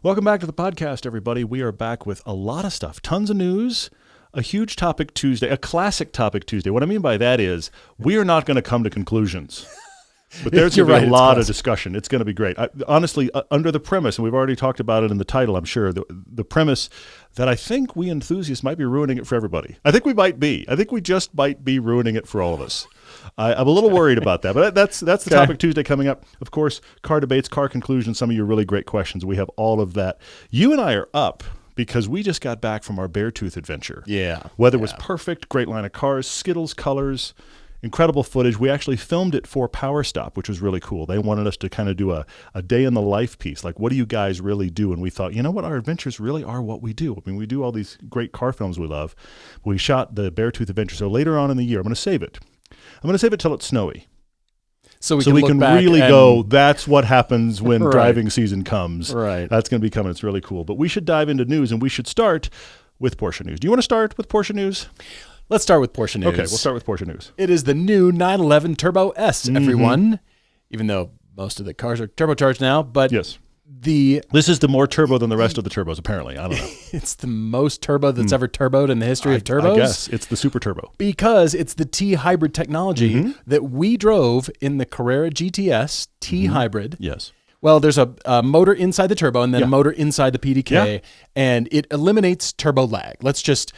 Welcome back to the podcast, everybody. We are back with a lot of stuff, tons of news, a huge topic Tuesday, a classic topic Tuesday. What I mean by that is we are not going to come to conclusions, but there's going to be a lot of discussion. It's going to be great. Honestly, under the premise, and we've already talked about it in the title, I'm sure, the premise that I think we enthusiasts might be ruining it for everybody. I think we might be. I think we just might be ruining it for all of us. I'm a little worried about that, but that's the topic Tuesday coming up. Of course, car debates, car conclusions, some of your really great questions. We have all of that. You and I are up because we just got back from our Beartooth adventure. Yeah. Weather was perfect, great line of cars, Skittles, colors, incredible footage. We actually filmed it for Power Stop, which was really cool. They wanted us to kind of do a day in the life piece. Like, what do you guys really do? And we thought, you know what? Our adventures really are what we do. I mean, we do all these great car films we love. We shot the Beartooth adventure. So later on in the year, I'm going to save it. I'm going to save it till it's snowy. So we can really go, that's what happens when driving season comes. Right. That's going to be coming. It's really cool. But we should dive into news, and we should start with Porsche news. Do you want to start with Porsche news? Let's start with Porsche news. Okay, we'll start with Porsche news. It is the new 911 Turbo S, everyone. Even though most of the cars are turbocharged now, but yes. This is the more turbo than the rest of the turbos, apparently. I don't know. It's the most turbo that's ever turboed in the history of turbos. I guess it's the super turbo. Because it's the T-hybrid technology that we drove in the Carrera GTS T-hybrid. Yes. Well, there's a motor inside the turbo and then a motor inside the PDK, and it eliminates turbo lag. Let's just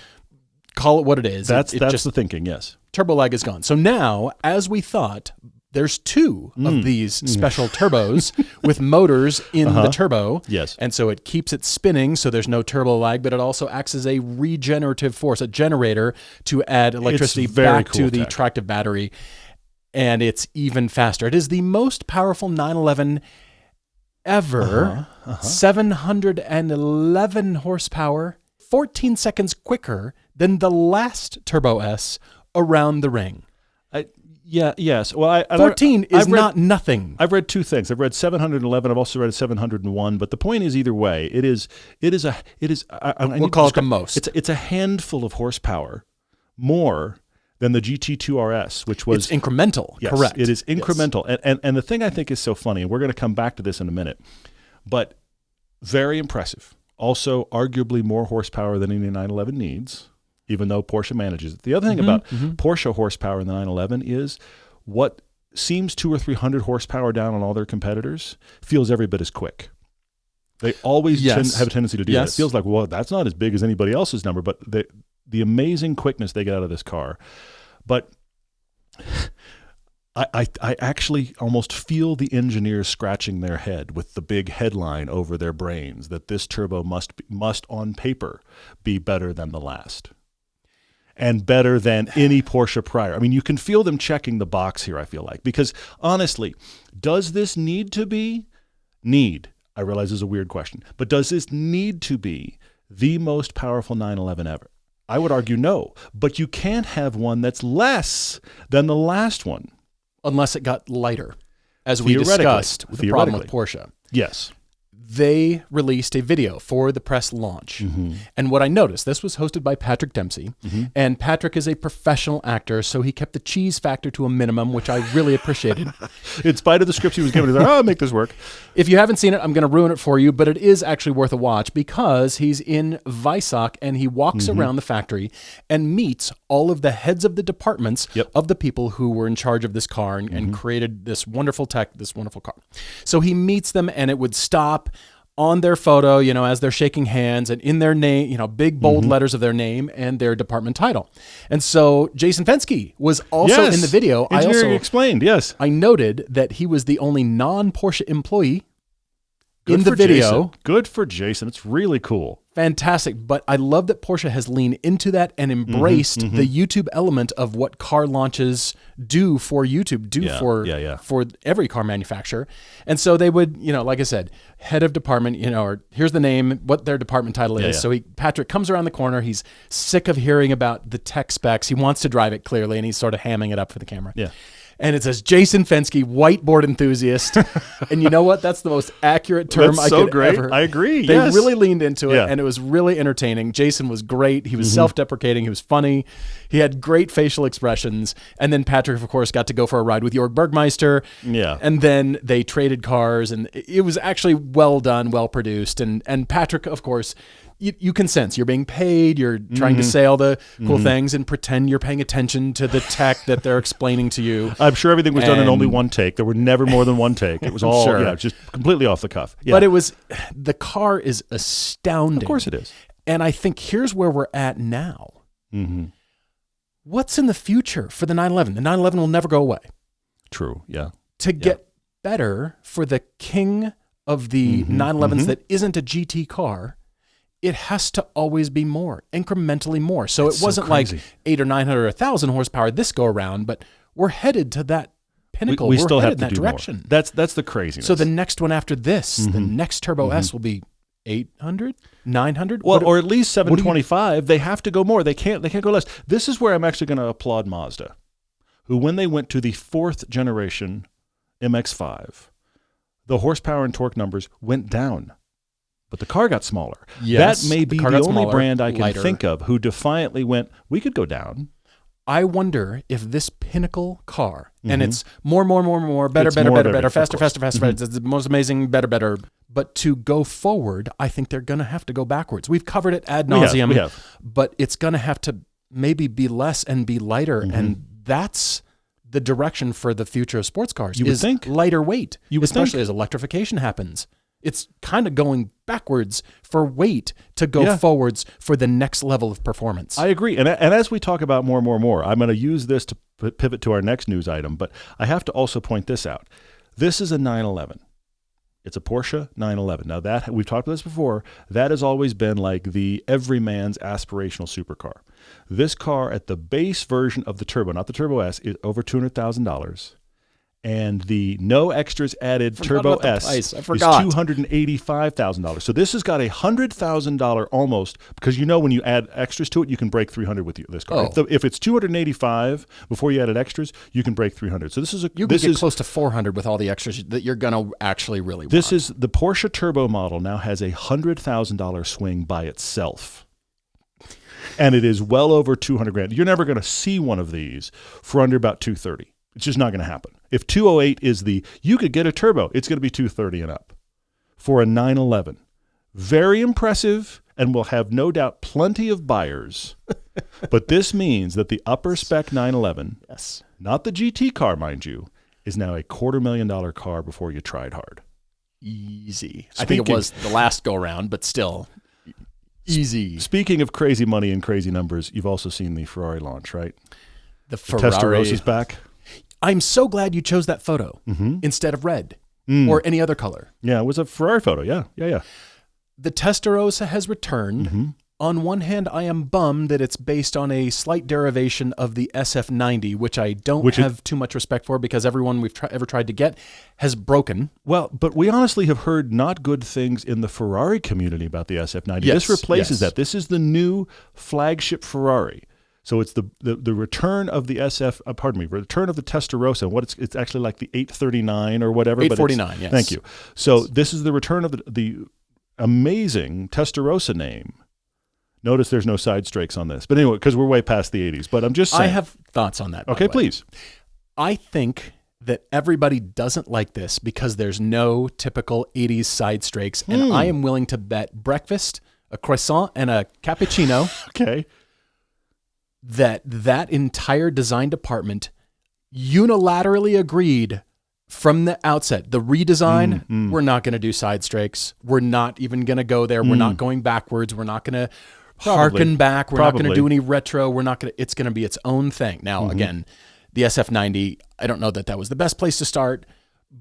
call it what it is. That's the thinking, yes. Turbo lag is gone. So now, as we thought, there's two of these special turbos with motors in the turbo. Yes. And so it keeps it spinning so there's no turbo lag, but it also acts as a regenerative force, a generator to add electricity back to the tractive battery. And it's even faster. It is the most powerful 911 ever. 711 horsepower, 14 seconds quicker than the last Turbo S around the ring. Yes. Well, 14 is not nothing. I've read two things. I've read 711. I've also read 701. But the point is, either way, it is. We'll call it the most. It's a handful of horsepower more than the GT2 RS, which was it's incremental. Yes, correct. It is incremental. Yes. And the thing I think is so funny, and we're going to come back to this in a minute, but very impressive. Also, arguably more horsepower than any 911 needs, even though Porsche manages it. The other thing about Porsche horsepower in the 911 is what seems 200 or 300 horsepower down on all their competitors feels every bit as quick. They always have a tendency to do that. It feels like, well, that's not as big as anybody else's number, but the amazing quickness they get out of this car. But I actually almost feel the engineers scratching their head with the big headline over their brains that this turbo must on paper be better than the last. And better than any Porsche prior. I mean, you can feel them checking the box here, I feel like. Because, honestly, does this need to be? I realize this is a weird question. But does this need to be the most powerful 911 ever? I would argue no. But you can't have one that's less than the last one. Unless it got lighter, as we discussed with the problem with Porsche. Yes. They released a video for the press launch. And what I noticed, this was hosted by Patrick Dempsey, and Patrick is a professional actor, so he kept the cheese factor to a minimum, which I really appreciated. In spite of the scripts he was given, he's like, I'll make this work. If you haven't seen it, I'm going to ruin it for you, but it is actually worth a watch because he's in Weissach and he walks around the factory and meets all of the heads of the departments of the people who were in charge of this car and created this wonderful tech, this wonderful car. So he meets them and it would stop on their photo, as they're shaking hands and in their name, big bold letters of their name and their department title. And so Jason Fenske was also in the video. Engineering explained, yes. I noted that he was the only non-Porsche employee in the video. Jason. Good for Jason. It's really cool. Fantastic. But I love that Porsche has leaned into that and embraced the YouTube element of what car launches do for YouTube, for every car manufacturer. And so they would, like I said, head of department, or here's the name, what their department title is. So Patrick comes around the corner. He's sick of hearing about the tech specs. He wants to drive it clearly, and he's sort of hamming it up for the camera. Yeah. and it says Jason Fenske, whiteboard enthusiast. And you know what? That's the most accurate term I could ever. I agree. They really leaned into it, and it was really entertaining. Jason was great. He was self-deprecating. He was funny. He had great facial expressions. And then Patrick, of course, got to go for a ride with Jörg Bergmeister. Yeah. And then they traded cars, and it was actually well done, well produced. And Patrick, of course, you can sense you're being paid. You're trying to say all the cool things and pretend you're paying attention to the tech that they're explaining to you. I'm sure everything was done in only one take. There were never more than one take. It was all just completely off the cuff. Yeah. But the car is astounding. Of course it is. And I think here's where we're at now. Mm-hmm. What's in the future for the 911? The 911 will never go away. True. Yeah. To get better for the king of the 911s that isn't a GT car, it has to always be more, incrementally more. So it wasn't like 800 or 900 or 1,000 horsepower this go around, but we're headed to that pinnacle. We still have to that do direction. More. That's the craziness. So the next one after this, the next Turbo S will be 800, 900. Well, or at least 725. They have to go more. They can't go less. This is where I'm actually going to applaud Mazda, who when they went to the 4th generation MX-5, the horsepower and torque numbers went down. But the car got smaller. Yes, that may be the only brand I can think of who defiantly went, we could go down. I wonder if this pinnacle car, and it's more, better, faster. It's the most amazing, better. But to go forward, I think they're going to have to go backwards. We've covered it ad nauseum, we have. But it's going to have to maybe be less and be lighter. And that's the direction for the future of sports cars. You would think. Lighter weight, especially as electrification happens. It's kind of going backwards for weight to go forwards for the next level of performance. I agree. And as we talk about more, I'm going to use this to pivot to our next news item, but I have to also point this out. This is a 911. It's a Porsche 911. Now that we've talked about this before, that has always been like the everyman's aspirational supercar. This car at the base version of the Turbo, not the Turbo S, is over $200,000. And the no extras added Turbo S is $285,000. So this has got $100,000 almost, because when you add extras to it, you can break 300 with this car. If it's 285 before you added extras, you can break 300. So this is you can get close to 400 with all the extras that you're going to actually really want. This is the Porsche Turbo model now has $100,000 swing by itself. And it is well over $200,000. You're never going to see one of these for under about $230,000. It's just not going to happen. If 208 is you could get a turbo, it's going to be 230 and up for a 911. Very impressive, and will have no doubt plenty of buyers. But this means that the upper spec 911, not the GT car, mind you, is now a $250,000 car before you tried hard. Easy. I think it was the last go around, but still easy. Speaking of crazy money and crazy numbers, you've also seen the Ferrari launch, right? The Ferrari. Testarossa is back. I'm so glad you chose that photo instead of red or any other color. Yeah, it was a Ferrari photo. Yeah. The Testarossa has returned. On one hand, I am bummed that it's based on a slight derivation of the SF90, which I don't have too much respect for because everyone we've ever tried to get has broken. Well, but we honestly have heard not good things in the Ferrari community about the SF90. This replaces that. This is the new flagship Ferrari. So it's the return of the return of the Testarossa. It's actually like the 839 or whatever. 849, yes. Thank you. So this is the return of the amazing Testarossa name. Notice there's no side strakes on this. But anyway, because we're way past the 80s. But I'm just saying. I have thoughts on that. Okay, please. I think that everybody doesn't like this because there's no typical 80s side strakes. And I am willing to bet breakfast, a croissant, and a cappuccino. Okay. That entire design department unilaterally agreed from the outset. The redesign, we're not going to do side strakes. We're not even going to go there. We're not going backwards. We're not going to harken back. We're not going to do any retro. It's going to be its own thing. Now, again, the SF90, I don't know that was the best place to start,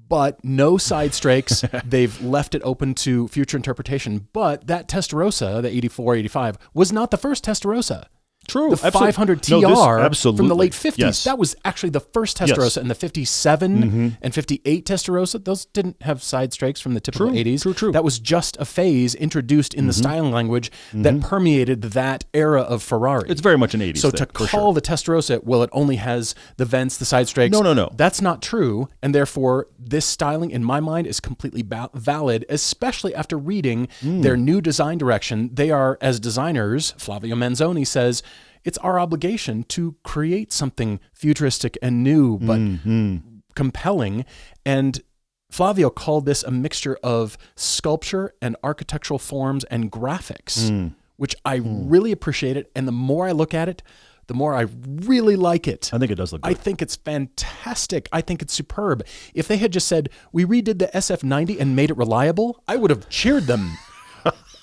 but no side strakes. They've left it open to future interpretation. But that Testarossa, the 84, 85, was not the first Testarossa. True. The 500 TR from the late 50s. Yes. That was actually the first Testarossa, and the 57 and 58 Testarossa, those didn't have side strakes from the typical 80s. True. That was just a phase introduced in the styling language that permeated that era of Ferrari. It's very much an 80s So thing, to call the Testarossa, well, it only has the vents, the side strakes. No. That's not true. And therefore, this styling, in my mind, is completely valid, especially after reading their new design direction. They are, as designers, Flavio Manzoni says, it's our obligation to create something futuristic and new, but compelling. And Flavio called this a mixture of sculpture and architectural forms and graphics, which I really appreciate it. And the more I look at it, the more I really like it. I think it does look good. I think it's fantastic. I think it's superb. If they had just said, we redid the SF90 and made it reliable, I would have cheered them.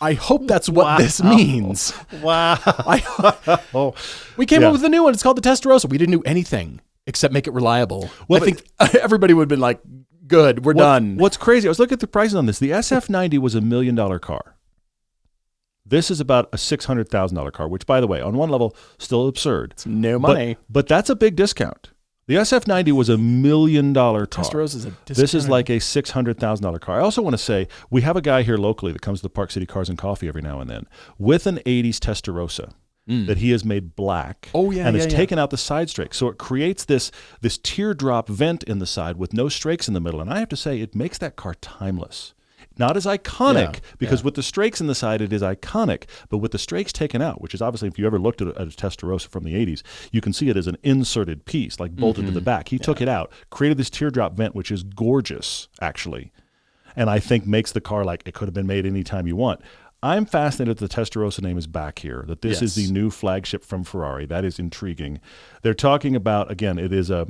I hope that's what this means. Wow. We came up with a new one. It's called the Testarossa. We didn't do anything except make it reliable. Well, I think everybody would have been like, good, we're done. What's crazy, I was looking at the prices on this. The SF90 was $1 million car. This is about a $600,000 car, which, by the way, on one level, still absurd. It's no money. But that's a big discount. The SF90 was $1 million car. Testarossa is a discount. This is like a $600,000 car. I also want to say, we have a guy here locally that comes to the Park City Cars and Coffee every now and then with an 80s Testarossa that he has made black and has taken out the side strakes. So it creates this teardrop vent in the side with no strakes in the middle. And I have to say, it makes that car timeless. Not as iconic, because with the strakes in the side, it is iconic. But with the strakes taken out, which is obviously, if you ever looked at a Testarossa from the 80s, you can see it as an inserted piece, like bolted to the back. He took it out, created this teardrop vent, which is gorgeous, actually. And I think makes the car like it could have been made anytime you want. I'm fascinated that the Testarossa name is back here, that this is the new flagship from Ferrari. That is intriguing. They're talking about, again, it is a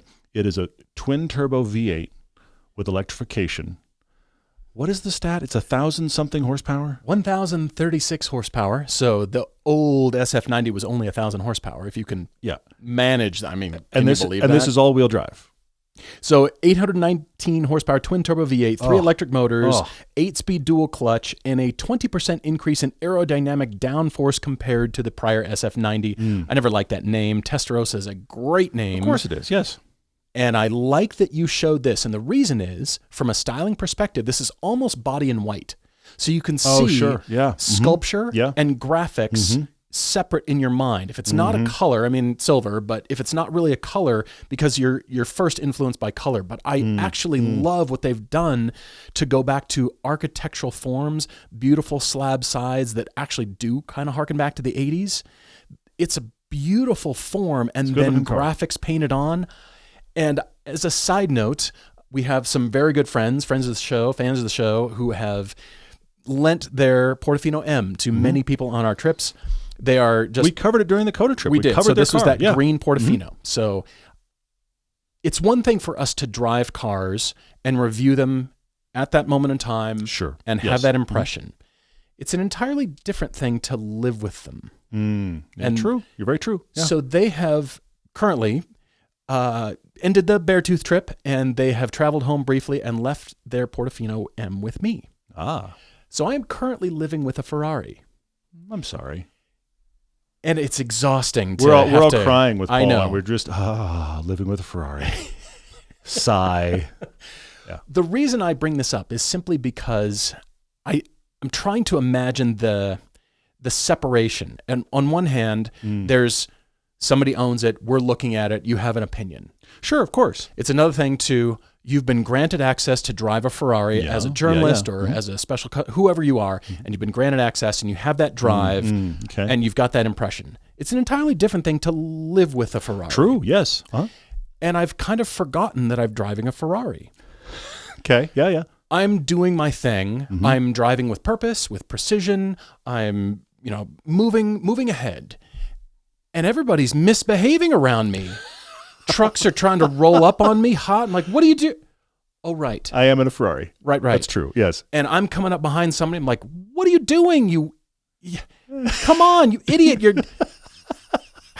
twin-turbo V8 with electrification. What is the stat? It's 1,000-something horsepower? 1,036 horsepower. So the old SF90 was only 1,000 horsepower. If you can manage, I mean, can you believe that? And this is all-wheel drive. So 819 horsepower twin-turbo V8, 3 electric motors, 8-speed dual clutch, and a 20% increase in aerodynamic downforce compared to the prior SF90. I never liked that name. Testarossa is a great name. Of course it is, yes. And I like that you showed this. And the reason is, from a styling perspective, this is almost body in white. So you can see sculpture and graphics separate in your mind. If it's not a color, I mean silver, but if it's not really a color, because you're first influenced by color. But I actually love what they've done to go back to architectural forms, beautiful slab sides that actually do kind of harken back to the 80s. It's a beautiful form, and then graphics painted on. And as a side note, we have some very good friends of the show, fans of the show, who have lent their Portofino M to many people on our trips. They are just... We covered it during the Coda trip. We did. Covered so this was that green Portofino. Mm-hmm. So it's one thing for us to drive cars and review them at that moment in time and have that impression. It's an entirely different thing to live with them. And true. You're very true. Yeah. So they have currently... ended the Beartooth trip, and they have traveled home briefly and left their Portofino M with me. So I am currently living with a Ferrari. I'm sorry. And it's exhausting. We're all crying with Paul. I know. We're just, living with a Ferrari. Sigh. Yeah. The reason I bring this up is simply because I'm trying to imagine the separation. And on one hand, there's... somebody owns it, we're looking at it, you have an opinion. Sure, of course. It's another thing you've been granted access to drive a Ferrari as a journalist or as a special, whoever you are, and you've been granted access and you have that drive and you've got that impression. It's an entirely different thing to live with a Ferrari. True, yes. And I've kind of forgotten that I'm driving a Ferrari. Okay, yeah. I'm doing my thing. I'm driving with purpose, with precision. I'm, moving ahead. And everybody's misbehaving around me. Trucks are trying to roll up on me hot. I'm like, what do you do? Oh, right. I am in a Ferrari. Right. That's true, yes. And I'm coming up behind somebody. I'm like, what are you doing? Come on, you idiot.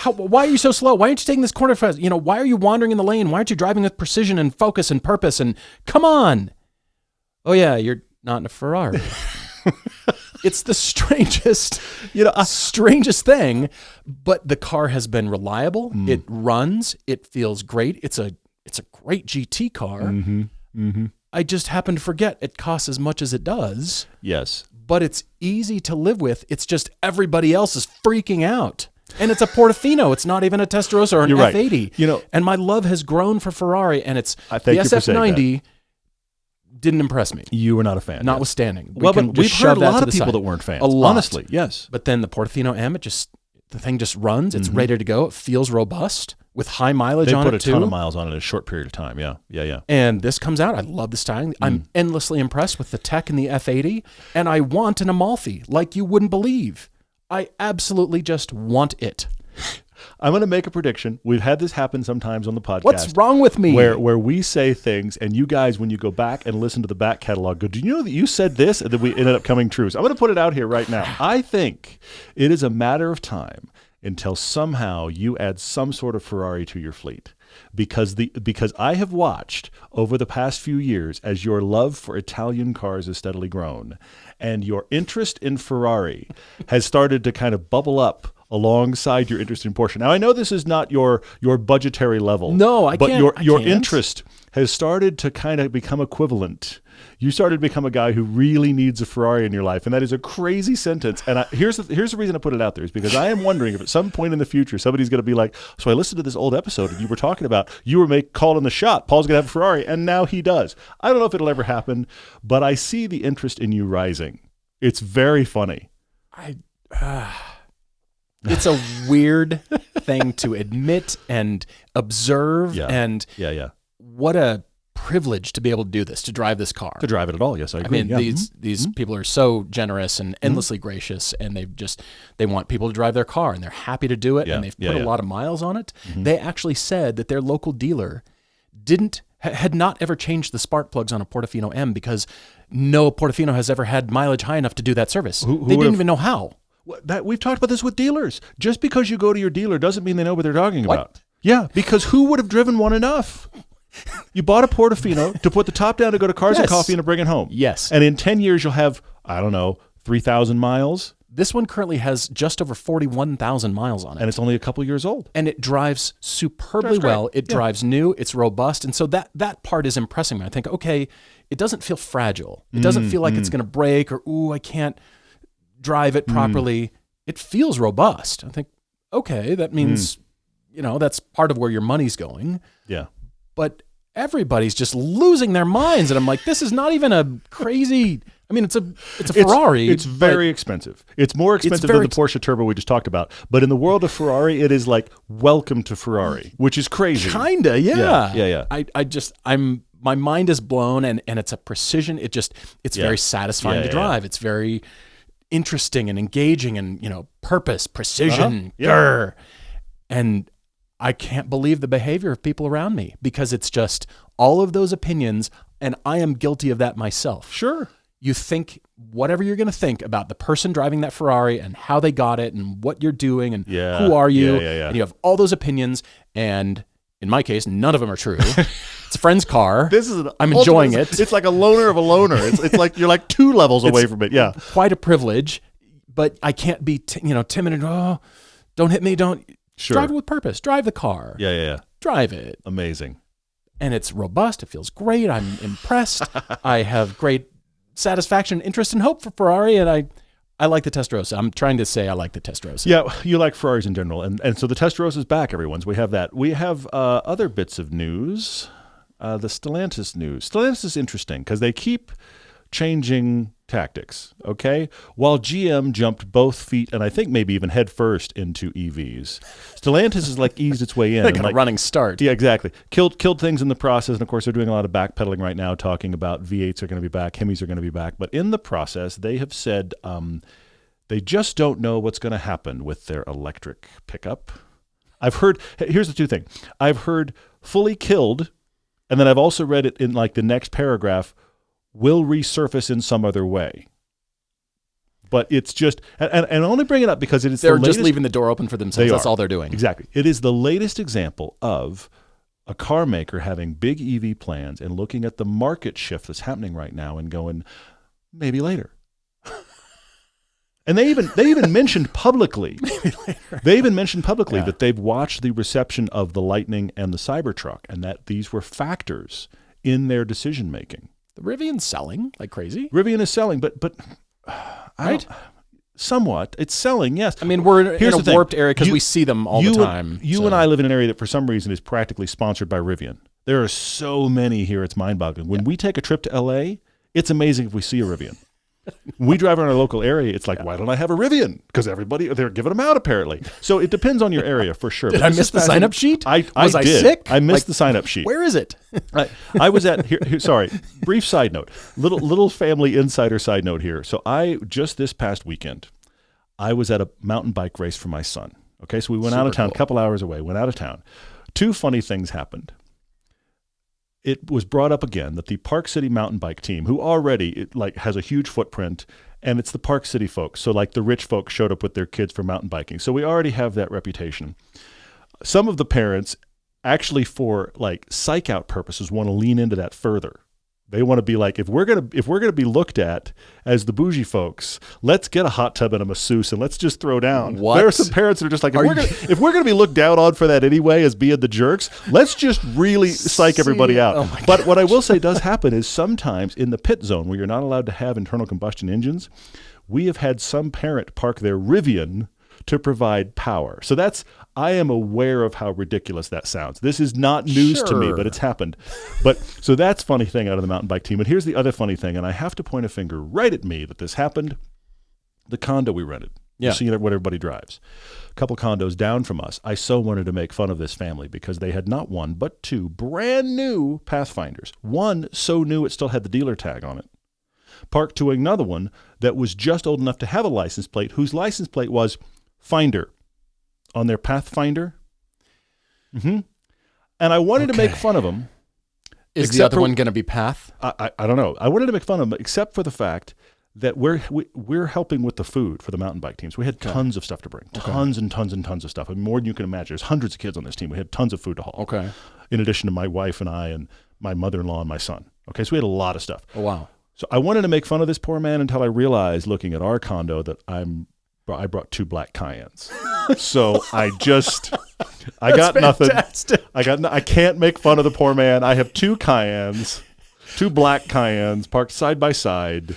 Why are you so slow? Why aren't you taking this corner fast? Why are you wandering in the lane? Why aren't you driving with precision and focus and purpose? And come on. Oh, yeah, you're not in a Ferrari. It's the strangest, strangest thing. But the car has been reliable. It runs. It feels great. It's a great GT car. Mm-hmm. Mm-hmm. I just happen to forget it costs as much as it does. Yes. But it's easy to live with. It's just everybody else is freaking out. And it's a Portofino. It's not even a Testarossa or an F80. And my love has grown for Ferrari, and it's the SF90 didn't impress me. You were not a fan. Notwithstanding. Well, but we've heard a lot of people that weren't fans. A lot. Honestly, yes. But then the Portofino M, the thing just runs. It's ready to go. It feels robust with high mileage on it, too. They put a ton of miles on it in a short period of time. Yeah. And this comes out. I love the styling. I'm endlessly impressed with the tech in the F80, and I want an Amalfi like you wouldn't believe. I absolutely just want it. I'm going to make a prediction. We've had this happen sometimes on the podcast. What's wrong with me? Where we say things, and you guys, when you go back and listen to the back catalog, go, do you know that you said this? And then we ended up coming true. So I'm going to put it out here right now. I think it is a matter of time until somehow you add some sort of Ferrari to your fleet. Because I have watched over the past few years as your love for Italian cars has steadily grown, and your interest in Ferrari has started to kind of bubble up alongside your interest in Porsche. Now, I know this is not your budgetary level. No, I can't. But your interest has started to kind of become equivalent. You started to become a guy who really needs a Ferrari in your life, and that is a crazy sentence. And here's the reason I put it out there is because I am wondering if at some point in the future somebody's going to be like, so I listened to this old episode and you were talking about you were calling the shot. Paul's going to have a Ferrari, and now he does. I don't know if it'll ever happen, but I see the interest in you rising. It's very funny. It's a weird thing to admit and observe, and what a privilege to be able to do this, to drive this car. To drive it at all, yes, I agree. I mean, these people are so generous and endlessly gracious, and they want people to drive their car, and they're happy to do it, and they've put a lot of miles on it. They actually said that their local dealer had not ever changed the spark plugs on a Portofino M because no Portofino has ever had mileage high enough to do that service. They didn't even know how. We've talked about this with dealers. Just because you go to your dealer doesn't mean they know what they're talking about. Yeah, because who would have driven one enough? You bought a Portofino to put the top down to go to Cars and Coffee and to bring it home. Yes. And in 10 years, you'll have, 3,000 miles. This one currently has just over 41,000 miles on it. And it's only a couple years old. And it drives superbly well. It drives new. It's robust. And so that part is impressing me. I think, okay, it doesn't feel fragile. It doesn't feel like it's going to break or, I can't drive it properly. It feels robust. I think, okay, that means, that's part of where your money's going. Yeah. But everybody's just losing their minds. And I'm like, this is not even a crazy, it's a Ferrari. It's very expensive. It's more expensive than the Porsche Turbo we just talked about. But in the world of Ferrari, it is like, welcome to Ferrari, which is crazy. Kinda, yeah. Yeah. My mind is blown, and it's a precision. It's very satisfying to drive. It's very interesting and engaging and, purpose, precision. And I can't believe the behavior of people around me because it's just all of those opinions, and I am guilty of that myself. Sure. You think whatever you're going to think about the person driving that Ferrari and how they got it and what you're doing and who are you, and you have all those opinions, and in my case, none of them are true. It's a friend's car. I'm enjoying it. It's like a loner of a loner. It's like you're like 2 levels away from it. Yeah. Quite a privilege, but I can't be timid and, don't hit me, don't. Sure. Drive it with purpose. Drive the car. Yeah. Drive it. Amazing. And it's robust. It feels great. I'm impressed. I have great satisfaction, interest, and hope for Ferrari, and I like the Testarossa. I'm trying to say I like the Testarossa. Yeah, you like Ferraris in general. And so the Testarossa is back, everyone. So we have that. We have other bits of news. The Stellantis news. Stellantis is interesting because they keep changing tactics, okay? While GM jumped both feet and I think maybe even head first into EVs, Stellantis has eased its way in. Like a running start. Yeah, exactly. Killed things in the process, and of course they're doing a lot of backpedaling right now, talking about V8s are going to be back, Hemis are going to be back, but in the process they have said they just don't know what's going to happen with their electric pickup. Here's the 2 things. I've heard fully killed, and then I've also read it in the next paragraph, will resurface in some other way. But it's just, and I only bring it up because it is they're just leaving the door open for themselves. That's all they're doing. Exactly. It is the latest example of a car maker having big EV plans and looking at the market shift that's happening right now and going, maybe later. And they even mentioned publicly. Maybe later. They even mentioned publicly that they've watched the reception of the Lightning and the Cybertruck, and that these were factors in their decision making. The Rivian's selling like crazy. Rivian is selling, but right. Somewhat. It's selling, yes. I mean, we're in a warped area because we see them all the time. You and I live in an area that for some reason is practically sponsored by Rivian. There are so many here, it's mind-boggling. When we take a trip to L.A., it's amazing if we see a Rivian. When we drive around our local area, it's like, why don't I have a Rivian? Because they're giving them out apparently. So it depends on your area for sure. Did I miss the sign-up sheet? I did. Sick? I missed the sign-up sheet. Where is it? I was at here. Sorry, brief side note. Little family insider side note here. So just this past weekend, I was at a mountain bike race for my son. Okay, so we went out of town, a couple hours away. Went out of town. Two funny things happened. It was brought up again that the Park City mountain bike team, who already has a huge footprint, and it's the Park City folks. So the rich folks showed up with their kids for mountain biking. So we already have that reputation. Some of the parents actually, for psych out purposes, want to lean into that further. They want to be like, if we're gonna be looked at as the bougie folks, let's get a hot tub and a masseuse and let's just throw down. What? There are some parents that are just like, if we're gonna be looked down on for that anyway as being the jerks, let's just really psych everybody out. But what I will say does happen is sometimes in the pit zone where you're not allowed to have internal combustion engines, we have had some parent park their Rivian to provide power. So I am aware of how ridiculous that sounds. This is not news to me, but it's happened. So that's funny thing out of the mountain bike team. And here's the other funny thing, and I have to point a finger right at me that this happened. The condo we rented. Yeah. Seeing what everybody drives. A couple condos down from us. I so wanted to make fun of this family because they had not one, but two brand new Pathfinders. One so new it still had the dealer tag on it. Parked to another one that was just old enough to have a license plate, whose license plate was Finder on their Pathfinder. Mm-hmm. And I wanted to make fun of them. Is the other one going to be Path? I don't know. I wanted to make fun of them, except for the fact that we're helping with the food for the mountain bike teams. We had tons of stuff to bring, tons and tons and tons of stuff. I mean, more than you can imagine. There's hundreds of kids on this team. We had tons of food to haul. Okay. In addition to my wife and I and my mother-in-law and my son. Okay, so we had a lot of stuff. Oh, wow. So I wanted to make fun of this poor man until I realized, looking at our condo, that I brought two black Cayennes. So I got nothing. I can't make fun of the poor man. I have two Cayennes, two black Cayennes parked side by side.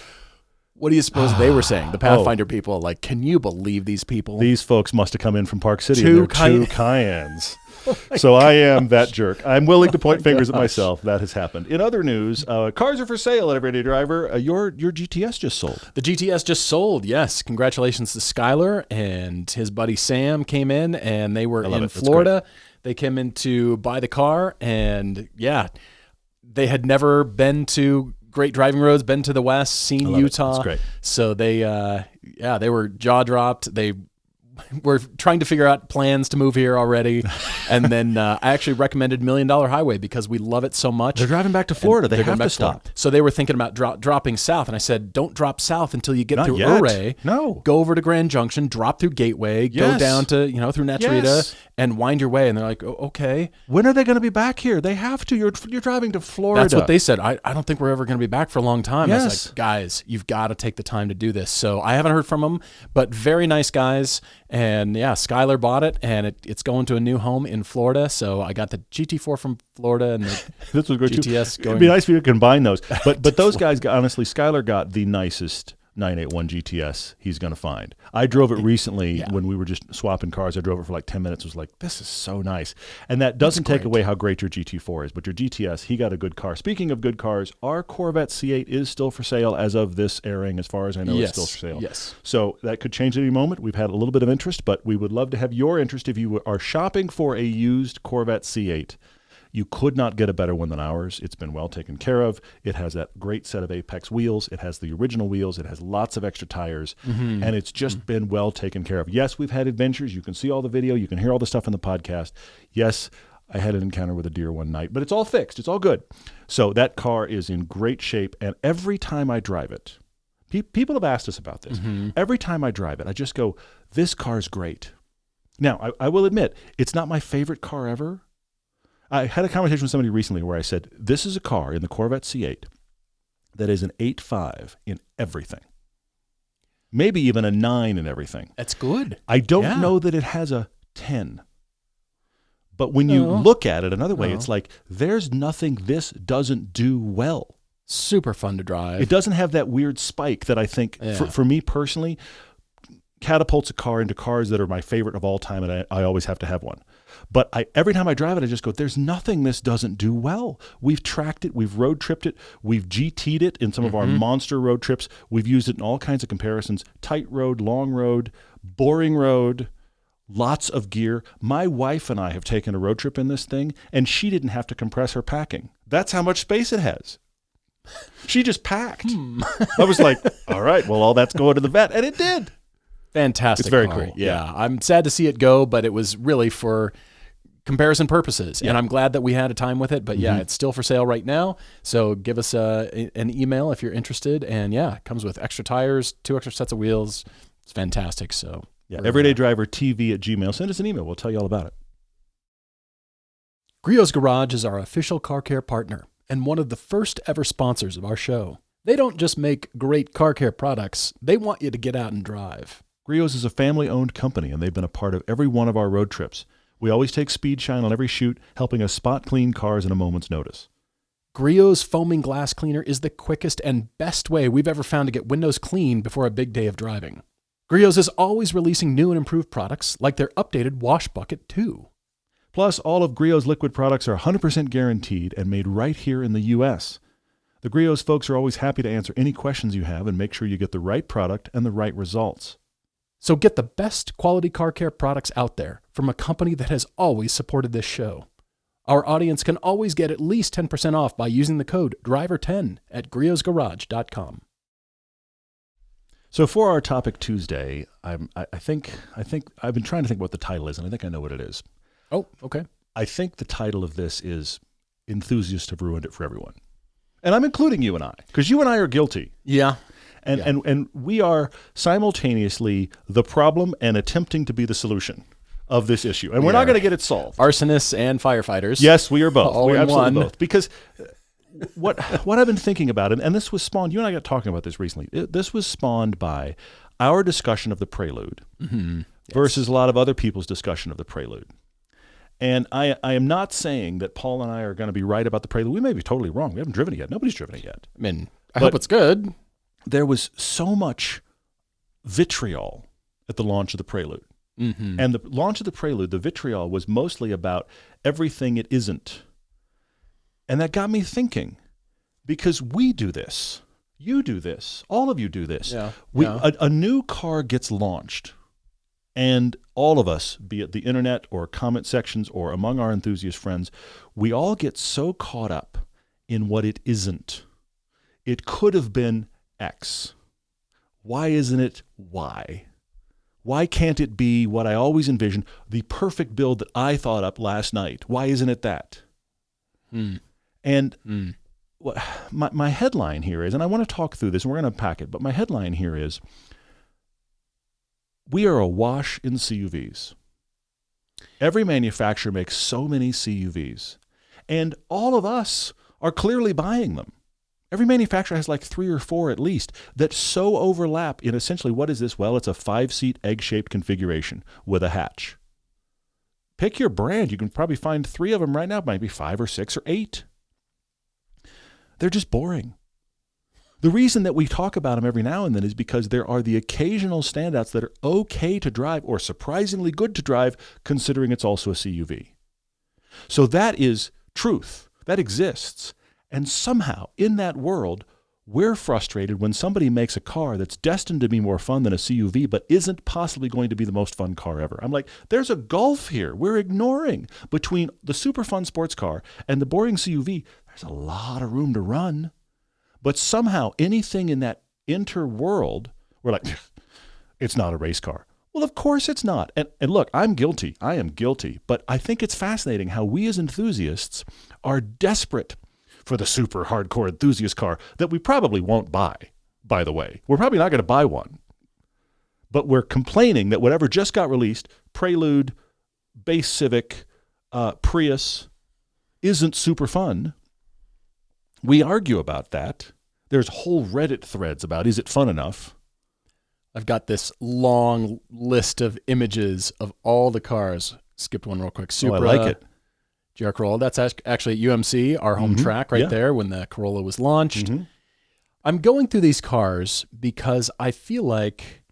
What do you suppose they were saying? The Pathfinder people, can you believe these people? These folks must have come in from Park City and they're two Cayennes. So I am that jerk. I'm willing to point fingers at myself. That has happened. In other news, cars are for sale at Everyday Driver. Your GTS just sold. The GTS just sold, yes. Congratulations to Skylar and his buddy Sam came in, and they were in Florida. They came in to buy the car, and they had never been to great driving roads, been to the West, seen Utah. That's great. So they were jaw-dropped. They we're trying to figure out plans to move here already. And then I actually recommended $1 Million Highway because we love it so much. They're driving back to Florida. They have to stop. So they were thinking about dropping south. And I said, don't drop south until you get through Ouray. No. Go over to Grand Junction, drop through Gateway, go down to, through Naturita and wind your way. And they're like, okay. When are they going to be back here? They have to. You're driving to Florida. That's what they said. I don't think we're ever going to be back for a long time. Yes. I was like, guys, you've got to take the time to do this. So I haven't heard from them, but very nice guys. And yeah, Skylar bought it, and it's going to a new home in Florida. So I got the GT4 from Florida and the this was great GTS too. It'd be nice if you could combine those. But those guys, honestly, Skylar got the nicest 981 GTS he's going to find. I drove it recently when we were just swapping cars. I drove it for like 10 minutes. It was like, this is so nice. And that doesn't take away how great your GT4 is, but your GTS, he got a good car. Speaking of good cars, our Corvette C8 is still for sale as of this airing. As far as I know, it's still for sale. Yes. So that could change at any moment. We've had a little bit of interest, but we would love to have your interest if you are shopping for a used Corvette C8. You could not get a better one than ours. It's been well taken care of. It has that great set of Apex wheels. It has the original wheels. It has lots of extra tires. Mm-hmm. And it's just been well taken care of. Yes, we've had adventures. You can see all the video. You can hear all the stuff in the podcast. Yes, I had an encounter with a deer one night, but it's all fixed. It's all good. So that car is in great shape. And every time I drive it, people have asked us about this. Mm-hmm. Every time I drive it, I just go, this car's great. Now, I will admit, it's not my favorite car ever. I had a conversation with somebody recently where I said, this is a car in the Corvette C8 that is an 8.5 in everything. maybe even a 9 and everything. That's good. I don't know that it has a 10. But when you look at it another way, it's like there's nothing this doesn't do well. Super fun to drive. It doesn't have that weird spike that I think, for me personally, catapults a car into cars that are my favorite of all time, and I always have to have one. But every time I drive it, I just go, there's nothing this doesn't do well. We've tracked it. We've road tripped it. We've GT'd it in some of our monster road trips. We've used it in all kinds of comparisons. Tight road, long road, boring road, lots of gear. My wife and I have taken a road trip in this thing, and she didn't have to compress her packing. That's how much space it has. She just packed. I was like, all right, well, all that's going to the vet. And it did. Fantastic. It's very car. cool. Yeah. I'm sad to see it go, but it was really for comparison purposes. Yeah. And I'm glad that we had a time with it. But yeah, it's still for sale right now. So give us an email if you're interested. And yeah, it comes with extra tires, 2 extra sets of wheels. It's fantastic. So yeah, everydaydrivertv@gmail. Send us an email. We'll tell you all about it. Griot's Garage is our official car care partner and one of the first ever sponsors of our show. They don't just make great car care products, they want you to get out and drive. Griot's is a family-owned company, and they've been a part of every one of our road trips. We always take speed shine on every shoot, helping us spot clean cars in a moment's notice. Griot's foaming glass cleaner is the quickest and best way we've ever found to get windows clean before a big day of driving. Griot's is always releasing new and improved products, like their updated wash bucket too. Plus, all of Griot's liquid products are 100% guaranteed and made right here in the U.S. The Griot's folks are always happy to answer any questions you have and make sure you get the right product and the right results. So get the best quality car care products out there from a company that has always supported this show. Our audience can always get at least 10% off by using the code DRIVER10 at griotsgarage.com. So for our topic Tuesday, I think I've been trying to think what the title is, and I think I know what it is. Oh, okay. I think the title of this is Enthusiasts Have Ruined It for Everyone. And I'm including you and I, because you and I are guilty. Yeah. And we are simultaneously the problem and attempting to be the solution of this issue. And we're not going to get it solved. Arsonists and firefighters. Yes, we are both. All We're in absolutely one. both. Because what I've been thinking about, and this was spawned, you and I got talking about this recently, this was spawned by our discussion of the Prelude versus a lot of other people's discussion of the Prelude. And I am not saying that Paul and I are going to be right about the Prelude. We may be totally wrong. We haven't driven it yet. Nobody's driven it yet. I mean, I hope it's good. There was so much vitriol at the launch of the Prelude. And the launch of the Prelude, the vitriol was mostly about everything it isn't. And that got me thinking, because we do this. You do this. All of you do this. A new car gets launched. And all of us, be it the internet or comment sections or among our enthusiast friends, we all get so caught up in what it isn't. It could have been X. Why isn't it Y? Why can't it be what I always envisioned, the perfect build that I thought up last night? Why isn't it that? And my headline here is, and I want to talk through this, and we're going to unpack it, but my headline here is, we are awash in CUVs. Every manufacturer makes so many CUVs, and all of us are clearly buying them. Every manufacturer has like 3 or 4 at least that so overlap in essentially, what is this? Well, it's a 5-seat egg-shaped configuration with a hatch. Pick your brand. You can probably find 3 of them right now, maybe 5 or 6 or 8. They're just boring. The reason that we talk about them every now and then is because there are the occasional standouts that are okay to drive or surprisingly good to drive, considering it's also a CUV. So that is truth. That exists. And somehow, in that world, we're frustrated when somebody makes a car that's destined to be more fun than a CUV, but isn't possibly going to be the most fun car ever. I'm like, there's a gulf here. We're ignoring between the super fun sports car and the boring CUV. There's a lot of room to run. But somehow anything in that interworld, we're like, it's not a race car. Well, of course it's not. And look, I'm guilty. I am guilty. But I think it's fascinating how we as enthusiasts are desperate for the super hardcore enthusiast car that we probably won't buy, by the way. We're probably not going to buy one. But we're complaining that whatever just got released, Prelude, Base Civic, Prius, isn't super fun. We argue about that. There's whole Reddit threads about, is it fun enough? I've got this long list of images of all the cars. Skipped one real quick. Supra, I like it. GR Corolla. That's actually at UMC, our home track right there when the Corolla was launched. I'm going through these cars because I feel like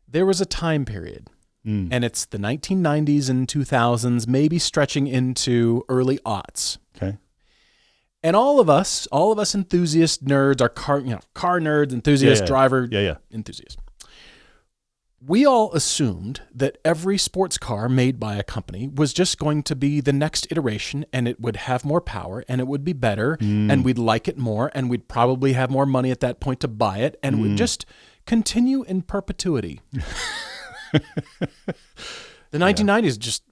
there was a time period, and it's the 1990s and 2000s, maybe stretching into early aughts. Okay. And all of us enthusiast nerds, are car nerds, enthusiasts, driver enthusiasts. We all assumed that every sports car made by a company was just going to be the next iteration, and it would have more power, and it would be better, and we'd like it more, and we'd probably have more money at that point to buy it, and it would just continue in perpetuity. The 1990s just,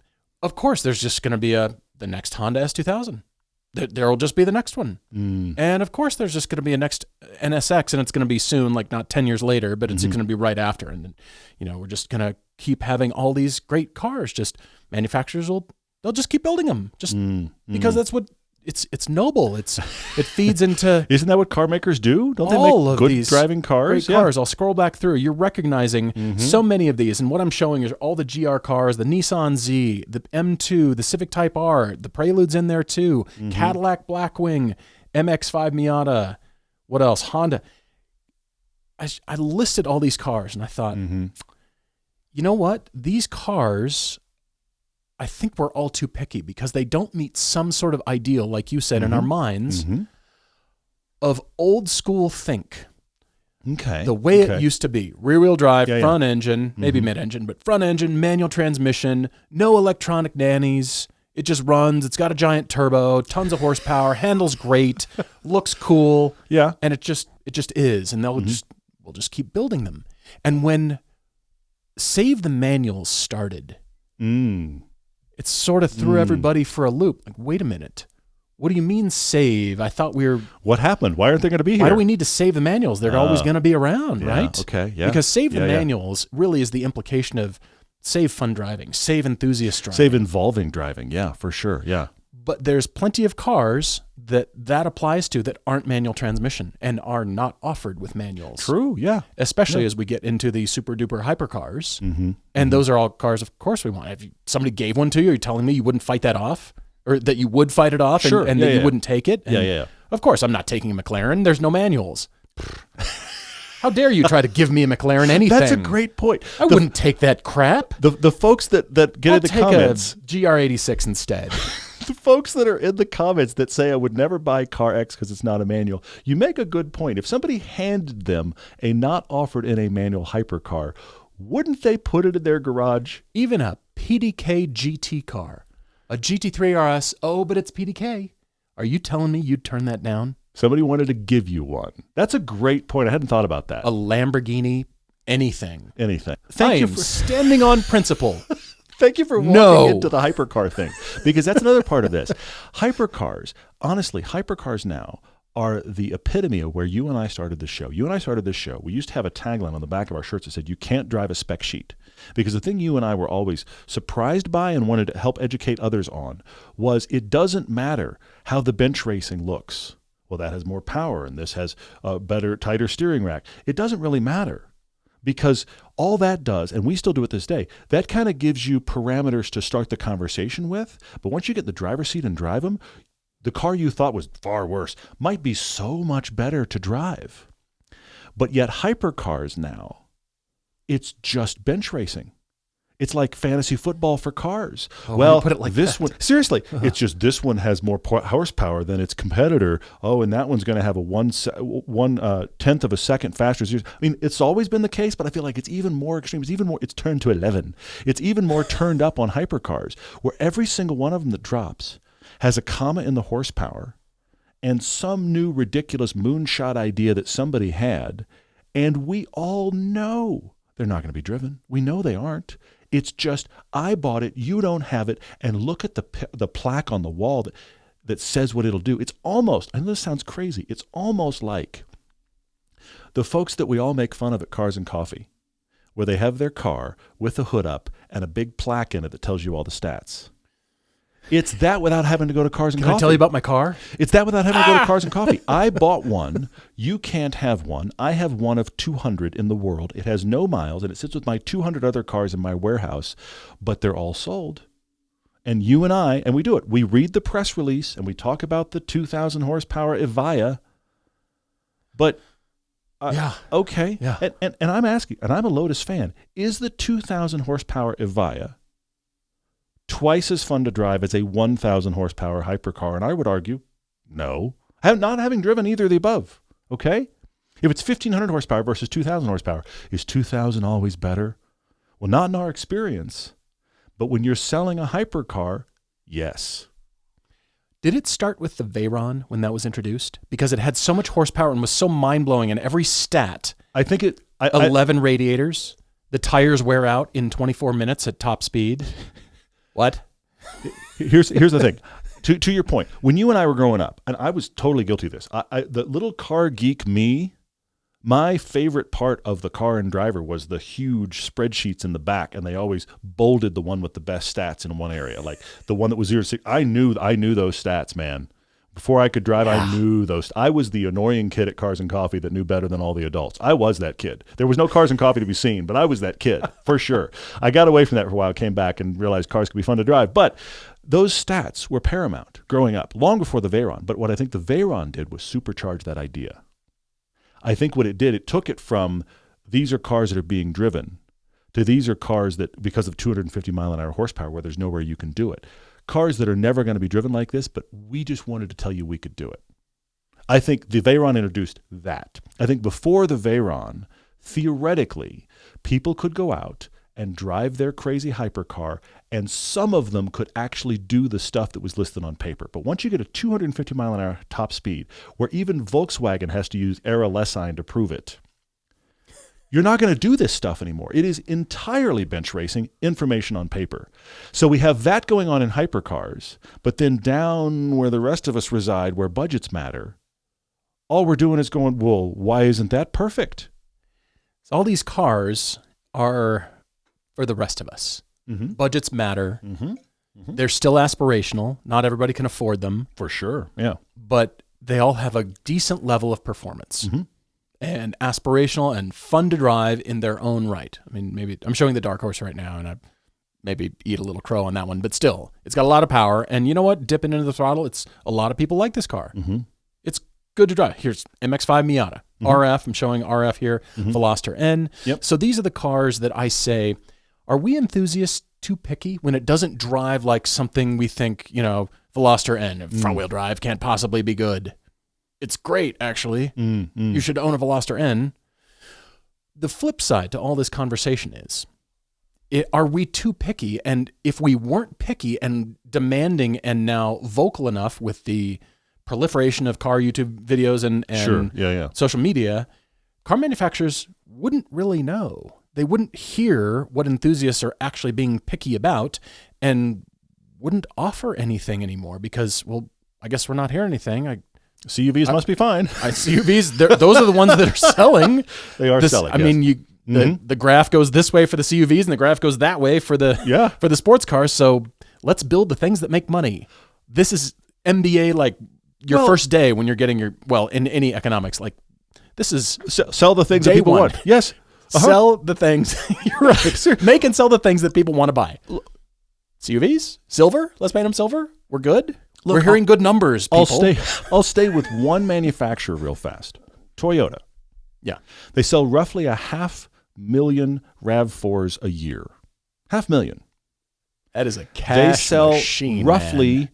of course, there's just going to be the next Honda S2000. There will just be the next one. And of course, there's just going to be a next NSX, and it's going to be soon, like not 10 years later, but it's going to be right after. And, we're just going to keep having all these great cars. Just manufacturers they'll just keep building them just because that's what it's noble. It feeds into. Isn't that what car makers do? Don't they make good driving cars? Great cars. I'll scroll back through. You're recognizing so many of these, and what I'm showing is all the GR cars, the Nissan Z, the M2, the Civic Type R, the Prelude's in there too, Cadillac Blackwing, MX-5 Miata. What else? Honda. I listed all these cars, and I thought, you know what? These cars, I think we're all too picky because they don't meet some sort of ideal, like you said, in our minds of old school think. Okay. The way it used to be. Rear-wheel drive, front engine, maybe mid-engine, but front engine, manual transmission, no electronic nannies. It just runs. It's got a giant turbo, tons of horsepower, handles great, looks cool. Yeah. And it just is. And we'll just keep building them. And when Save the Manuals started, it sort of threw everybody for a loop. Like, wait a minute. What do you mean save? I thought we were... What happened? Why aren't they going to be here? Why do we need to save the manuals? They're always going to be around, right? Okay, yeah. Because save the manuals really is the implication of save fun driving, save enthusiast driving. Save involving driving, yeah, for sure, yeah. But there's plenty of cars that applies to that aren't manual transmission and are not offered with manuals. True, yeah. Especially as we get into the super duper hypercars. And those are all cars, of course, we want. If somebody gave one to you, are you telling me you wouldn't fight that off? Or that you would fight it off and that you wouldn't take it? And of course, I'm not taking a McLaren. There's no manuals. How dare you try to give me a McLaren anything? That's a great point. I wouldn't take that crap. The folks that get in the comments. I'll take a GR86 instead. The folks that are in the comments that say I would never buy car X because it's not a manual, you make a good point. If somebody handed them a not offered in a manual hypercar, wouldn't they put it in their garage? Even a PDK GT car. A GT3 RS, but it's PDK. Are you telling me you'd turn that down? Somebody wanted to give you one. That's a great point. I hadn't thought about that. A Lamborghini, anything. Thank you for standing on principle. Thank you for walking into the hypercar thing, because that's another part of this. Hypercars, honestly, hypercars now are the epitome of where you and I started this show. We used to have a tagline on the back of our shirts that said, "You can't drive a spec sheet." Because the thing you and I were always surprised by and wanted to help educate others on was it doesn't matter how the bench racing looks. Well, that has more power, and this has a better, tighter steering rack. It doesn't really matter. Because all that does, and we still do it this day, that kind of gives you parameters to start the conversation with. But once you get in the driver's seat and drive them, the car you thought was far worse might be so much better to drive. But yet hypercars now, it's just bench racing. It's like fantasy football for cars. Well, put it like this one, seriously, it's just this one has more horsepower than its competitor. And that one's going to have a 1/10 of a second faster. I mean, it's always been the case, but I feel like it's even more extreme. It's turned to 11. It's even more turned up on hypercars, where every single one of them that drops has a comma in the horsepower and some new ridiculous moonshot idea that somebody had. And we all know they're not going to be driven. We know they aren't. It's just, I bought it, you don't have it, and look at the plaque on the wall that says what it'll do. It's almost, I know this sounds crazy, it's almost like the folks that we all make fun of at Cars and Coffee, where they have their car with the hood up and a big plaque in it that tells you all the stats. It's that without having to go to Cars and Can Coffee. I tell you about my car? It's that without having to go to Cars and Coffee. I bought one. You can't have one. I have one of 200 in the world. It has no miles, and it sits with my 200 other cars in my warehouse, but they're all sold. And you and I, and we do it. We read the press release, and we talk about the 2,000 horsepower Evija, but okay. Yeah. And I'm asking, and I'm a Lotus fan, is the 2,000 horsepower Evija twice as fun to drive as a 1,000 horsepower hypercar? And I would argue, no. Not having driven either of the above, okay? If it's 1,500 horsepower versus 2,000 horsepower, is 2,000 always better? Well, not in our experience. But when you're selling a hypercar, yes. Did it start with the Veyron when that was introduced? Because it had so much horsepower and was so mind-blowing in every stat. I think it... 11 radiators. The tires wear out in 24 minutes at top speed. What? Here's the thing. To your point, when you and I were growing up, and I was totally guilty of this, the little car geek me, my favorite part of the car and driver was the huge spreadsheets in the back, and they always bolded the one with the best stats in one area, like the one that was 0 to 6. I knew those stats, man. Before I could drive, I knew those. I was the annoying kid at Cars and Coffee that knew better than all the adults. I was that kid. There was no Cars and Coffee to be seen, but I was that kid, for sure. I got away from that for a while, came back and realized cars could be fun to drive. But those stats were paramount growing up, long before the Veyron. But what I think the Veyron did was supercharge that idea. I think what it did, it took it from these are cars that are being driven to these are cars that, because of 250 mile an hour horsepower, where there's nowhere you can do it. Cars that are never going to be driven like this, but we just wanted to tell you we could do it. I think the Veyron introduced that. I think before the Veyron, theoretically, people could go out and drive their crazy hypercar, and some of them could actually do the stuff that was listed on paper. But once you get a 250 mile an hour top speed, where even Volkswagen has to use Era Lessine to prove it, you're not going to do this stuff anymore. It is entirely bench racing, information on paper. So we have that going on in hypercars, but then down where the rest of us reside, where budgets matter, all we're doing is going, well, why isn't that perfect? So all these cars are for the rest of us. Mm-hmm. Budgets matter. Mm-hmm. Mm-hmm. They're still aspirational. Not everybody can afford them. For sure, yeah. But they all have a decent level of performance. Mm-hmm. And aspirational and fun to drive in their own right. I mean, maybe I'm showing the dark horse right now, and I maybe eat a little crow on that one, but still, it's got a lot of power. And you know what? Dipping into the throttle, a lot of people like this car. Mm-hmm. It's good to drive. Here's MX-5 Miata, mm-hmm. RF. I'm showing RF here, mm-hmm. Veloster N. Yep. So these are the cars that I say, are we enthusiasts too picky when it doesn't drive like something we think, Veloster N, front-wheel drive can't possibly be good? It's great, actually. You should own a Veloster N. The flip side to all this conversation is, are we too picky? And if we weren't picky and demanding and now vocal enough with the proliferation of car YouTube videos and sure. social media, car manufacturers wouldn't really know. They wouldn't hear what enthusiasts are actually being picky about and wouldn't offer anything anymore because, well, I guess we're not hearing anything. CUVs must be fine. CUVs, those are the ones that are selling. They are selling. I mean, the graph goes this way for the CUVs, and the graph goes that way for the sports cars. So let's build the things that make money. This is MBA, like your first day when you're getting in any economics. Like this is sell the things that people want. Yes, sell the things. You're right. Make and sell the things that people want to buy. CUVs, silver. Let's paint them silver. We're good. Look, we're hearing good numbers, people. I'll stay with one manufacturer real fast. Toyota. Yeah. They sell roughly 500,000 RAV4s a year. 500,000. That is a cash machine, They sell roughly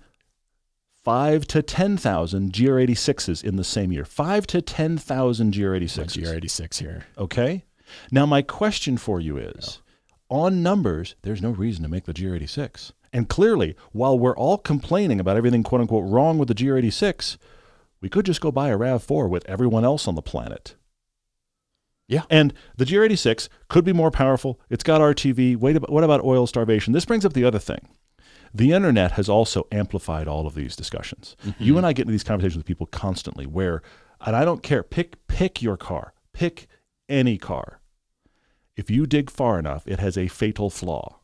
5,000 to 10,000 GR86s in the same year. 5,000 to 10,000 GR86s. GR86 here. Okay? Now, my question for you is, on numbers, there's no reason to make the GR86. And clearly, while we're all complaining about everything quote-unquote wrong with the GR86, we could just go buy a RAV4 with everyone else on the planet. Yeah. And the GR86 could be more powerful. It's got RTV. What about oil starvation? This brings up the other thing. The internet has also amplified all of these discussions. Mm-hmm. You and I get into these conversations with people constantly where, and I don't care, pick your car. Pick any car. If you dig far enough, it has a fatal flaw.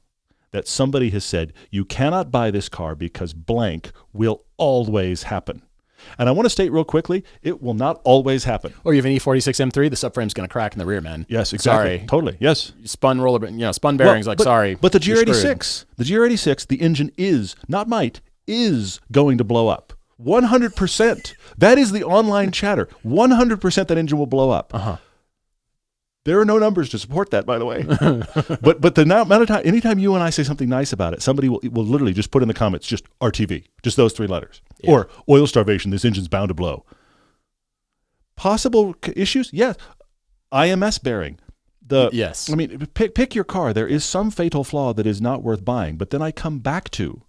that somebody has said, you cannot buy this car because blank will always happen. And I want to state real quickly, it will not always happen. Or you have an E46 M3, the subframe's going to crack in the rear, man. Yes, exactly. Sorry. Totally, yes. Spun spun bearings, sorry. But the GR86, the engine is, not might, is going to blow up. 100%. That is the online chatter. 100% that engine will blow up. Uh-huh. There are no numbers to support that, by the way. but the amount of time, anytime you and I say something nice about it, somebody will literally just put in the comments, just RTV, just those 3 letters. Yeah. Or oil starvation, this engine's bound to blow. Possible issues? Yes. IMS bearing. Yes. I mean, pick your car. There is some fatal flaw that is not worth buying. But then I come back to,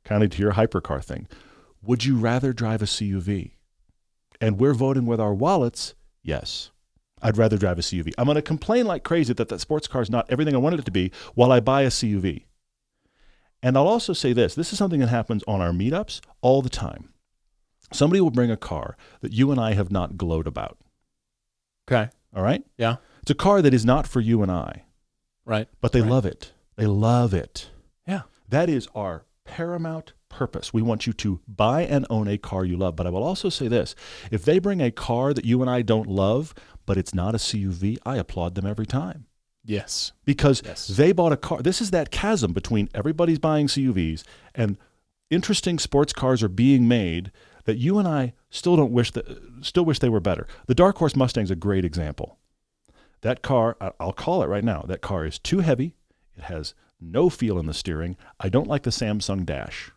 kind of to your hypercar thing. Would you rather drive a CUV? And we're voting with our wallets, yes. I'd rather drive a CUV. I'm going to complain like crazy that sports car is not everything I wanted it to be while I buy a CUV. And I'll also say this. This is something that happens on our meetups all the time. Somebody will bring a car that you and I have not glowed about. Okay. All right? Yeah. It's a car that is not for you and I. Right. But they love it. They love it. Yeah. That is our paramount purpose. We want you to buy and own a car you love. But I will also say this. If they bring a car that you and I don't love, but it's not a CUV, I applaud them every time. Yes. Because they bought a car. This is that chasm between everybody's buying CUVs and interesting sports cars are being made that you and I still wish they were better. The Dark Horse Mustang is a great example. That car, I'll call it right now, that car is too heavy. It has no feel in the steering. I don't like the Samsung dash.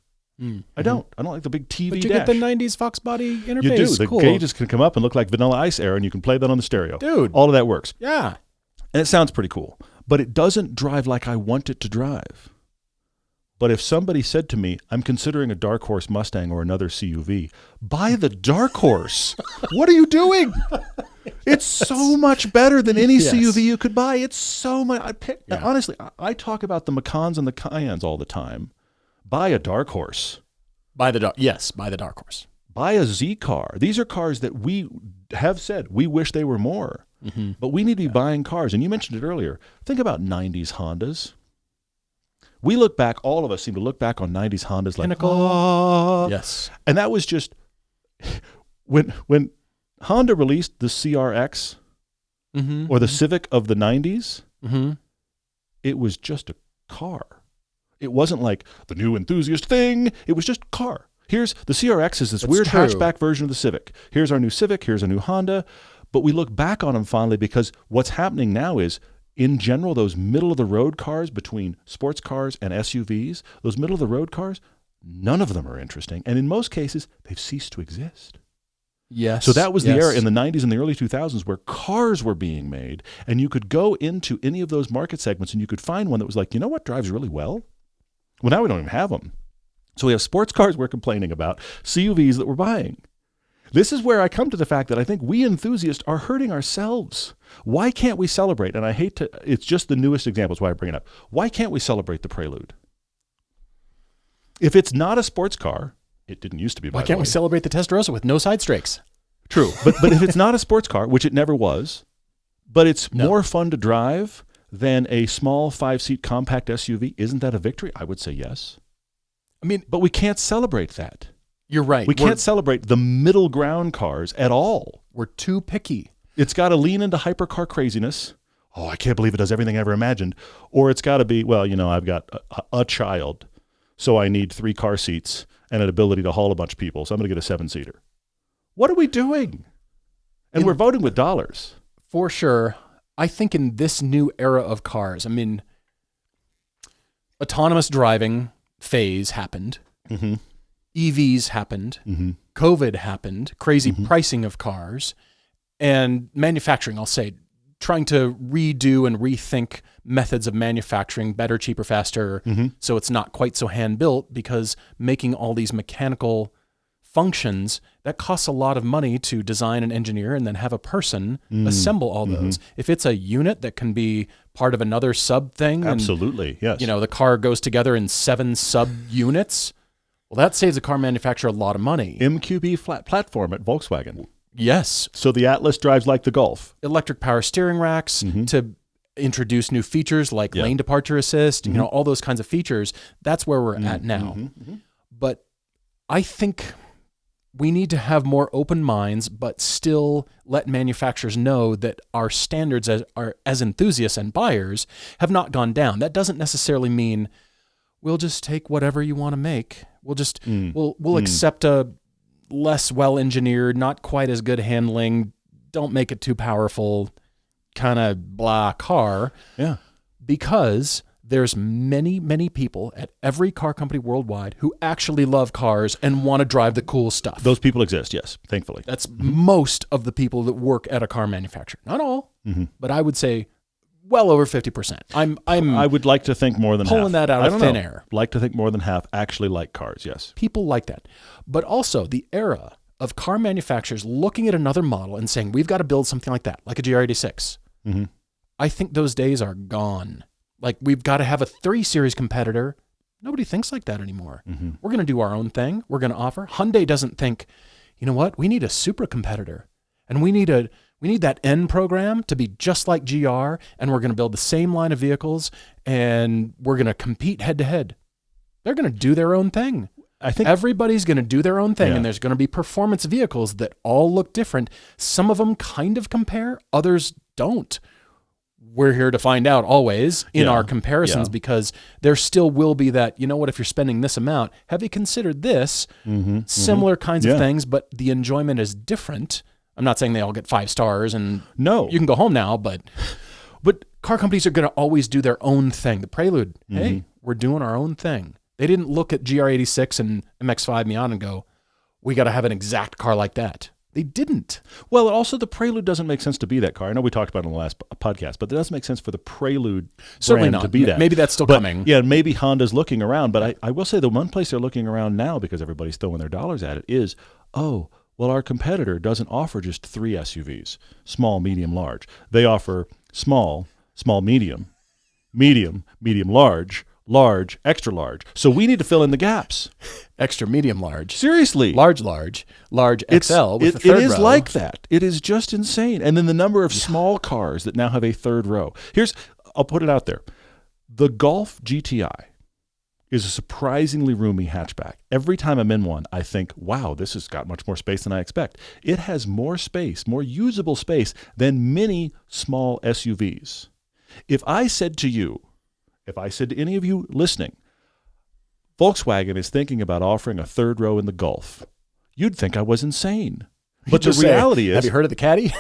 I don't like the big TV dash. But you get the 90s Fox body interface. You do. The cool. gauges can come up and look like Vanilla Ice Air, and you can play that on the stereo. Dude. All of that works. Yeah. And it sounds pretty cool. But it doesn't drive like I want it to drive. But if somebody said to me, I'm considering a Dark Horse Mustang or another CUV, buy the Dark Horse. What are you doing? It's so much better than any CUV you could buy. It's so much. Honestly, I talk about the Macans and the Cayennes all the time. Buy a Dark Horse. Buy the Dark Horse. Buy a Z car. These are cars that we have said we wish they were more. Mm-hmm. But we need to be buying cars. And you mentioned it earlier. Think about 90s Hondas. We look back, all of us seem to look back on 90s Hondas like, Pinnacle. Yes. And that was just, when Honda released the CRX or the Civic of the 90s, it was just a car. It wasn't like the new enthusiast thing. It was just car. Here's the CRX is this weird hatchback version of the Civic. Here's our new Civic. Here's a new Honda. But we look back on them fondly because what's happening now is, in general, those middle-of-the-road cars between sports cars and SUVs, those middle-of-the-road cars, none of them are interesting. And in most cases, they've ceased to exist. Yes. So that was the era in the 90s and the early 2000s where cars were being made, and you could go into any of those market segments and you could find one that was like, you know what drives really well? Well, now we don't even have them. So we have sports cars we're complaining about, CUVs that we're buying. This is where I come to the fact that I think we enthusiasts are hurting ourselves. Why can't we celebrate? And I hate to, it's just the newest example is why I bring it up. Why can't we celebrate the Prelude? If it's not a sports car, it didn't used to be, by the way. Why can't we celebrate the Testarossa with no side strakes? True. But if it's not a sports car, which it never was, but it's more fun to drive than a small 5-seat compact SUV, isn't that a victory? I would say yes. I mean, but we can't celebrate that. You're right. We can't celebrate the middle ground cars at all. We're too picky. It's got to lean into hypercar craziness. Oh, I can't believe it does everything I ever imagined. Or it's got to be, well, you know, I've got a child, so I need 3 car seats and an ability to haul a bunch of people, so I'm going to get a 7-seater. What are we doing? And we're voting with dollars. For sure. I think in this new era of cars, I mean, autonomous driving phase happened. Mm-hmm. EVs happened, COVID happened, crazy pricing of cars, and manufacturing, I'll say, trying to redo and rethink methods of manufacturing better, cheaper, faster, so it's not quite so hand-built, because making all these mechanical functions, that costs a lot of money to design and engineer and then have a person assemble all those. If it's a unit that can be part of another sub thing, absolutely, yes. You know, the car goes together in 7 sub-units, well, that saves a car manufacturer a lot of money. MQB flat platform at Volkswagen. Yes. So the Atlas drives like the Golf. Electric power steering racks to introduce new features like lane departure assist, all those kinds of features. That's where we're at now. But I think we need to have more open minds, but still let manufacturers know that our standards as enthusiasts and buyers have not gone down. That doesn't necessarily mean we'll just take whatever you want to make. We'll accept a less well-engineered, not quite as good handling, don't make it too powerful kind of blah car. Yeah. Because there's many, many people at every car company worldwide who actually love cars and want to drive the cool stuff. Those people exist, yes, thankfully. That's most of the people that work at a car manufacturer. Not all, but I would say well over 50%. I would like to think more than pulling half. that out of thin air. Like to think more than half actually like cars, yes. People like that. But also the era of car manufacturers looking at another model and saying, we've got to build something like that, like a GR86. I think those days are gone. Like, we've got to have a 3 Series competitor. Nobody thinks like that anymore. We're going to do our own thing. We're going to offer. Hyundai doesn't think, you know what? We need a super competitor. And we need that N program to be just like GR, and we're going to build the same line of vehicles, and we're going to compete head to head. They're going to do their own thing. I think everybody's going to do their own thing, and there's going to be performance vehicles that all look different. Some of them kind of compare, others don't. We're here to find out always in our comparisons because there still will be that, you know what, if you're spending this amount, have you considered this? Similar kinds of things, but the enjoyment is different. I'm not saying they all get 5 stars and you can go home now, but car companies are going to always do their own thing. The Prelude, hey, we're doing our own thing. They didn't look at GR86 and MX-5 Miata and go, we got to have an exact car like that. They didn't. Well, also the Prelude doesn't make sense to be that car. I know we talked about it in the last podcast, but it doesn't make sense for the Prelude certainly brand not to be that. Maybe that's still coming. Yeah, maybe Honda's looking around, but I will say the one place they're looking around now, because everybody's throwing their dollars at it, is, well, our competitor doesn't offer just 3 SUVs, small, medium, large. They offer small, medium, large, extra large. So we need to fill in the gaps. Extra, medium, large. Seriously. Large, XL with the third row. It is like that. It is just insane. And then the number of small cars that now have a third row. I'll put it out there. The Golf GTI is a surprisingly roomy hatchback. Every time I'm in one, I think, wow, this has got much more space than I expect. It has more space, more usable space than many small SUVs. If I said to any of you listening, Volkswagen is thinking about offering a third row in the Golf, you'd think I was insane. But the reality is, have you heard of the Caddy?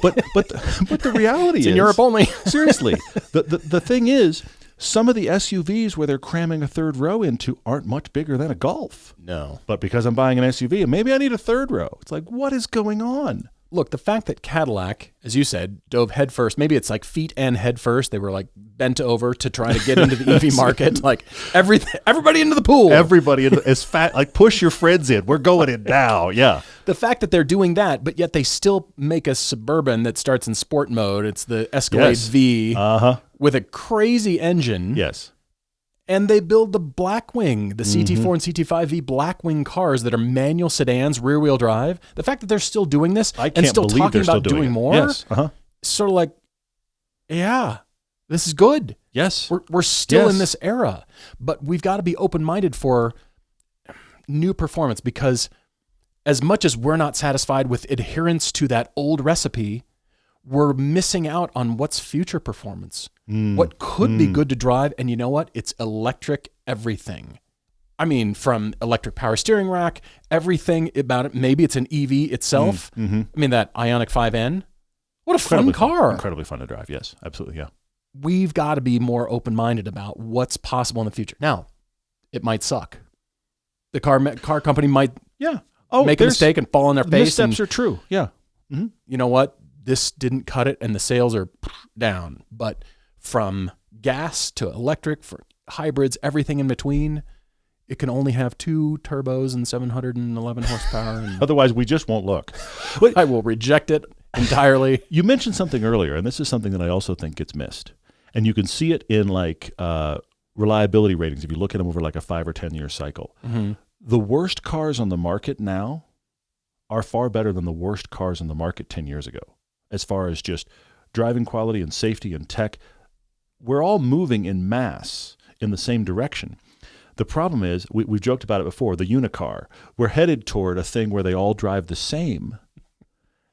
but the reality is, in Europe only. Seriously, the thing is, some of the SUVs where they're cramming a third row into aren't much bigger than a Golf. No. But because I'm buying an SUV, and maybe I need a third row. It's like, what is going on? Look, the fact that Cadillac, as you said, dove headfirst, maybe it's like feet and head first. They were like bent over to try to get into the EV market. Like everybody into the pool. Everybody is fat. Like push your friends in. We're going in now. Yeah. The fact that they're doing that, but yet they still make a Suburban that starts in sport mode. It's the Escalade V with a crazy engine. Yes. And they build the Blackwing, the CT4 and CT5V Blackwing cars that are manual sedans, rear-wheel drive. The fact that they're still doing this and still talking about doing more, yes. Sort of like, yeah, this is good. Yes. We're still in this era. But we've got to be open-minded for new performance because as much as we're not satisfied with adherence to that old recipe, we're missing out on what's future performance. What could be good to drive, and you know what? It's electric everything. I mean, from electric power steering rack, everything about it. Maybe it's an EV itself. I mean, that Ioniq 5N. What a fun car. Incredibly fun to drive, yes. Absolutely, yeah. We've got to be more open-minded about what's possible in the future. Now, it might suck. The car company might make a mistake and fall on their face. Missteps are true, yeah. You know what? This didn't cut it, and the sales are down. But from gas to electric, for hybrids, everything in between, it can only have 2 turbos and 711 horsepower. And otherwise, we just won't look. I will reject it entirely. You mentioned something earlier, and this is something that I also think gets missed. And you can see it in like reliability ratings if you look at them over like a 5 or 10 year cycle. The worst cars on the market now are far better than the worst cars on the market 10 years ago. As far as just driving quality and safety and tech, we're all moving in mass in the same direction. The problem is, we've joked about it before, the unicar. We're headed toward a thing where they all drive the same.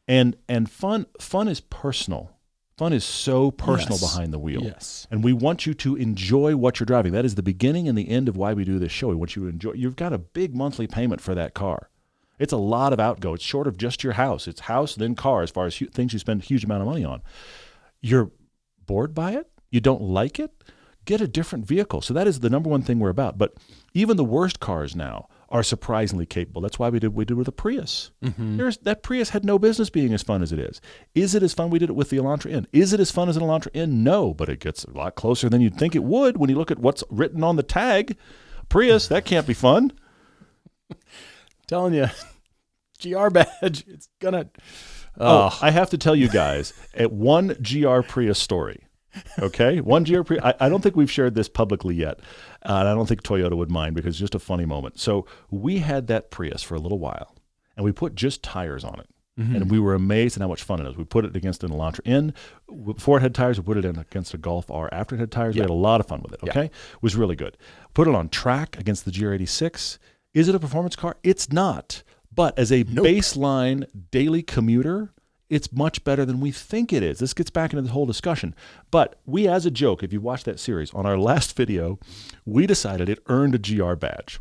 And fun is personal. Fun is so personal behind the wheel. Yes. And we want you to enjoy what you're driving. That is the beginning and the end of why we do this show. We want you to enjoy. You've got a big monthly payment for that car. It's a lot of outgo. It's short of just your house. It's house, then car, as far as things you spend a huge amount of money on. You're bored by it? You don't like it? Get a different vehicle. So that is the number one thing we're about. But even the worst cars now are surprisingly capable. That's why we did with the Prius. That Prius had no business being as fun as it is. Is it as fun? We did it with the Elantra N. Is it as fun as an Elantra N? No, but it gets a lot closer than you'd think it would when you look at what's written on the tag. Prius, that can't be fun. Telling you, GR badge, it's gonna. I have to tell you guys at one GR Prius story. Okay, one GR Prius. I don't think we've shared this publicly yet, and I don't think Toyota would mind because it's just a funny moment. So we had that Prius for a little while, and we put just tires on it, and we were amazed at how much fun it is. We put it against an Elantra N. Before it had tires, we put it in against a Golf R. After it had tires, we had a lot of fun with it. Okay, it was really good. Put it on track against the GR86. Is it a performance car? It's not. But as a baseline daily commuter, it's much better than we think it is. This gets back into the whole discussion. But we, as a joke, if you watch that series, on our last video, we decided it earned a GR badge.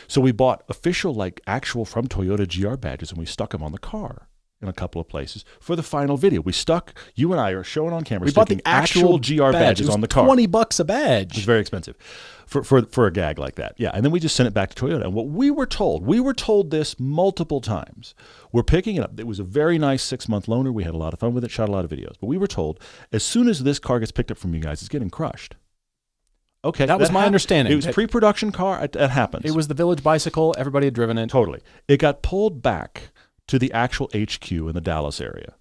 So we bought official, actual from Toyota GR badges, and we stuck them on the car in a couple of places for the final video. You and I are showing on camera, we bought the actual GR badges on the car. $20 a badge. It was very expensive for a gag like that. Yeah, and then we just sent it back to Toyota. And what we were told this multiple times. We're picking it up. It was a very nice 6-month loaner. We had a lot of fun with it, shot a lot of videos. But we were told, as soon as this car gets picked up from you guys, it's getting crushed. Okay. That was my understanding. It was pre-production car. That happens. It was the Village Bicycle. Everybody had driven it. Totally. It got pulled back to the actual HQ in the Dallas area.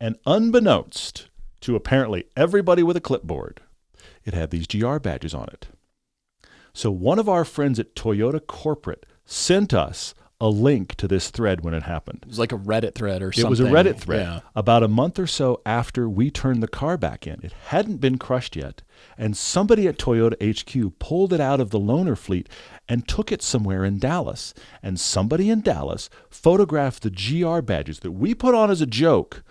And unbeknownst to apparently everybody with a clipboard, it had these GR badges on it. So one of our friends at Toyota Corporate sent us a link to this thread when it happened. It was like a Reddit thread or something. It was a Reddit thread about a month or so after we turned the car back in. It hadn't been crushed yet, and somebody at Toyota HQ pulled it out of the loaner fleet and took it somewhere in Dallas. And somebody in Dallas photographed the GR badges that we put on as a joke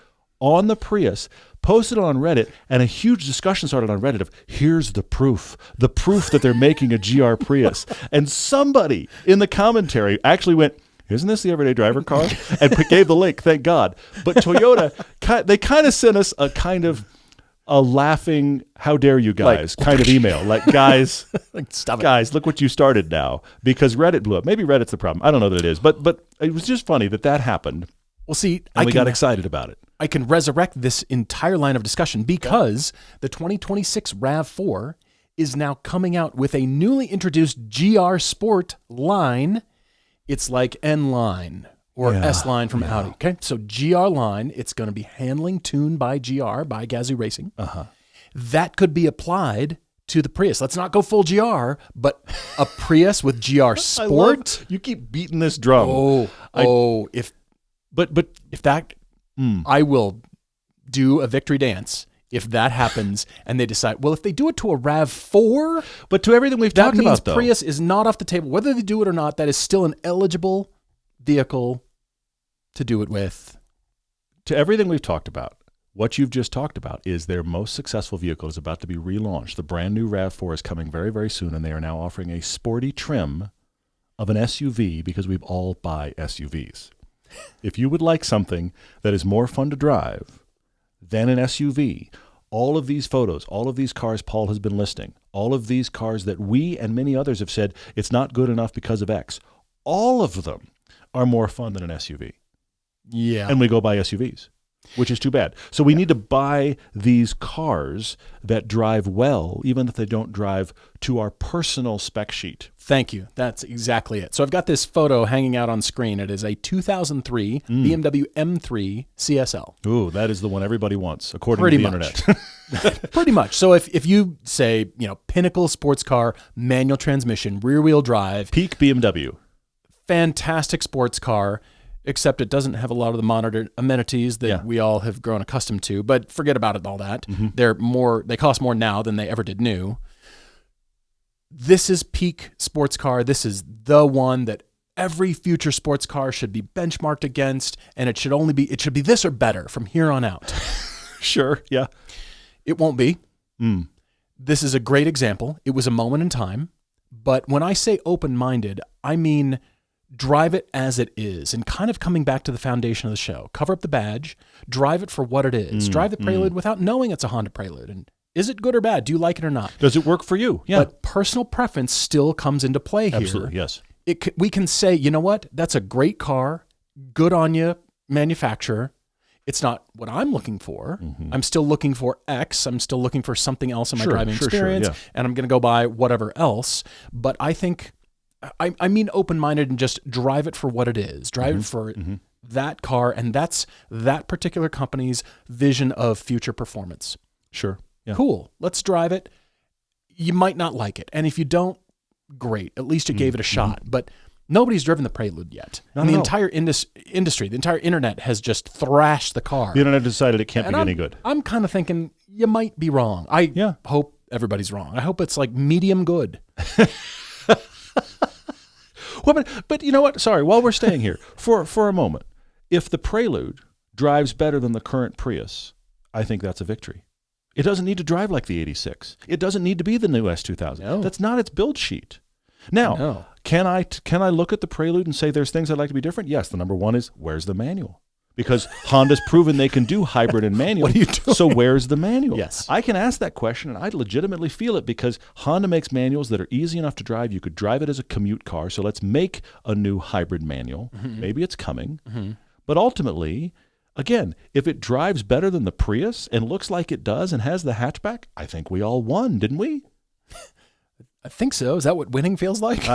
on the Prius, posted it on Reddit, and a huge discussion started on Reddit of, here's the proof that they're making a GR Prius. And somebody in the commentary actually went, isn't this the everyday driver car? And gave the link, thank God. But Toyota, they kind of sent us a laughing, how dare you guys, kind of email. Like, guys, stop it. Guys, look what you started now. Because Reddit blew up. Maybe Reddit's the problem. I don't know that it is. But it was just funny that happened. Well, see, and we got excited about it. I can resurrect this entire line of discussion because the 2026 RAV4 is now coming out with a newly introduced GR Sport line. It's like N line or S line from Audi. Okay, so GR line, it's going to be handling tuned by GR, by Gazoo Racing. That could be applied to the Prius. Let's not go full GR, but a Prius with GR Sport. You keep beating this drum. If that, I will do a victory dance if that happens and they decide, well, if they do it to a RAV4, but to everything we've talked about, though, Prius is not off the table. Whether they do it or not, that is still an eligible vehicle to do it with. To everything we've talked about, what you've just talked about is their most successful vehicle is about to be relaunched. The brand new RAV4 is coming very, very soon, and they are now offering a sporty trim of an SUV because we all buy SUVs. If you would like something that is more fun to drive than an SUV, all of these photos, all of these cars Paul has been listing, all of these cars that we and many others have said it's not good enough because of X, all of them are more fun than an SUV. Yeah. And we go buy SUVs, which is too bad. So we need to buy these cars that drive well, even if they don't drive to our personal spec sheet. Thank you. That's exactly it. So I've got this photo hanging out on screen. It is a 2003 BMW M3 CSL. Ooh, that is the one everybody wants, according to the internet. Pretty much. So if you say, pinnacle sports car, manual transmission, rear wheel drive. Peak BMW. Fantastic sports car. except it doesn't have a lot of the modern amenities that we all have grown accustomed to. But forget about it, all that. Mm-hmm. They cost more now than they ever did new. This is peak sports car. This is the one that every future sports car should be benchmarked against, and it should be this or better from here on out. Sure, yeah. It won't be. This is a great example. It was a moment in time, but when I say open-minded, I mean drive it as it is, and kind of coming back to the foundation of the show. Cover up the badge, drive it for what it is. Drive the Prelude without knowing it's a Honda Prelude, and is it good or bad? Do you like it or not? Does it work for you? Yeah. But personal preference still comes into play here. Absolutely, yes. We can say, you know what? That's a great car. Good on you, manufacturer. It's not what I'm looking for. Mm-hmm. I'm still looking for X. I'm still looking for something else in my driving experience, and I'm going to go buy whatever else. But I think, I mean open-minded and just drive it for what it is. Drive it for that car, and that's that particular company's vision of future performance. Sure. Yeah. Cool. Let's drive it. You might not like it. And if you don't, great. At least you gave it a shot. But nobody's driven the Prelude yet. And the entire industry, the entire internet has just thrashed the car. The internet decided it can't be any good. I'm kind of thinking you might be wrong. I hope everybody's wrong. I hope it's like medium good. Well, but you know what? Sorry, while we're staying here, for a moment, if the Prelude drives better than the current Prius, I think that's a victory. It doesn't need to drive like the 86. It doesn't need to be the new S2000. No. That's not its build sheet. Now, can I look at the Prelude and say there's things I'd like to be different? Yes. The number one is, where's the manual? Because Honda's proven they can do hybrid and manual. What are you doing? So where's the manual? Yes. I can ask that question, and I legitimately feel it because Honda makes manuals that are easy enough to drive. You could drive it as a commute car. So let's make a new hybrid manual. Mm-hmm. Maybe it's coming. Mm-hmm. But ultimately, again, if it drives better than the Prius and looks like it does and has the hatchback, I think we all won, didn't we? I think so. Is that what winning feels like?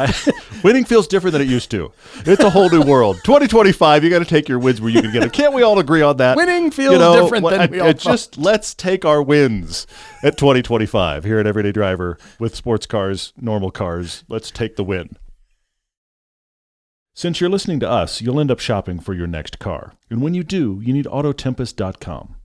Winning feels different than it used to. It's a whole new world. 2025, you got to take your wins where you can get them. Can't we all agree on that? Winning feels different than we all thought. Let's take our wins at 2025 here at Everyday Driver with sports cars, normal cars. Let's take the win. Since you're listening to us, you'll end up shopping for your next car. And when you do, you need Autotempest.com.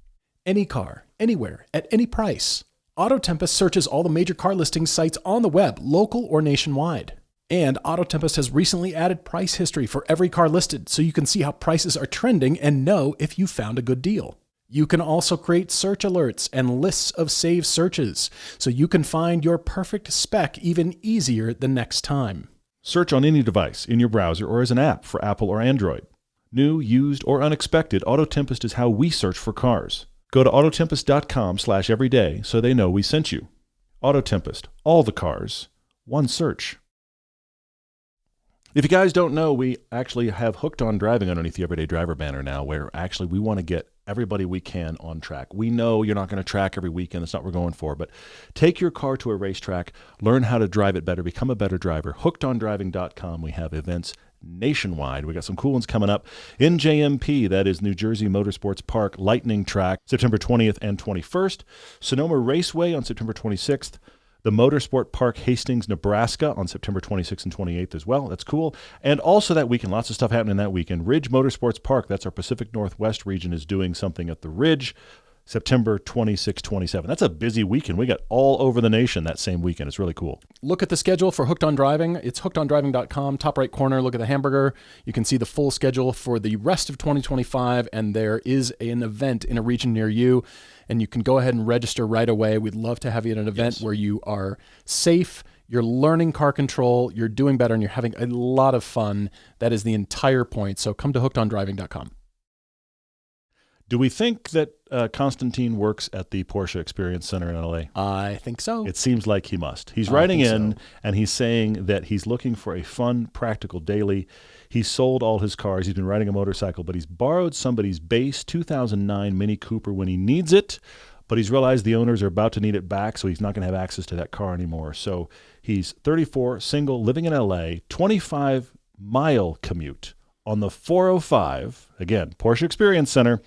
Any car, anywhere, at any price. Autotempest searches all the major car listing sites on the web, local or nationwide. And Autotempest has recently added price history for every car listed, so you can see how prices are trending and know if you found a good deal. You can also create search alerts and lists of saved searches, so you can find your perfect spec even easier the next time. Search on any device, in your browser, or as an app for Apple or Android. New, used, or unexpected, Autotempest is how we search for cars. Go to Autotempest.com/everyday so they know we sent you. Autotempest, all the cars, one search. If you guys don't know, we actually have Hooked on Driving underneath the Everyday Driver banner now, where actually we want to get everybody we can on track. We know you're not going to track every weekend. That's not what we're going for. But take your car to a racetrack, learn how to drive it better, become a better driver. HookedOnDriving.com. We have events nationwide. We got some cool ones coming up in JMP, that is New Jersey Motorsports Park Lightning Track, September 20th and 21st. Sonoma Raceway on September 26th. The Motorsport Park Hastings, Nebraska on September 26th and 28th as well. That's cool. And also that weekend, lots of stuff happening that weekend. Ridge Motorsports Park, that's our Pacific Northwest region, is doing something at the Ridge, September 26, 27. That's a busy weekend. We got all over the nation that same weekend. It's really cool. Look at the schedule for Hooked on Driving. It's hookedondriving.com. Top right corner, look at the hamburger. You can see the full schedule for the rest of 2025, and there is an event in a region near you, and you can go ahead and register right away. We'd love to have you at an event where you are safe, you're learning car control, you're doing better, and you're having a lot of fun. That is the entire point. So come to hookedondriving.com. Do we think that Constantine works at the Porsche Experience Center in LA? I think so. It seems like he must. He's writing in, and he's saying that he's looking for a fun, practical daily. He's sold all his cars. He's been riding a motorcycle, but he's borrowed somebody's base 2009 Mini Cooper when he needs it, but he's realized the owners are about to need it back, so he's not going to have access to that car anymore. So he's 34, single, living in LA, 25-mile commute on the 405. Again, Porsche Experience Center.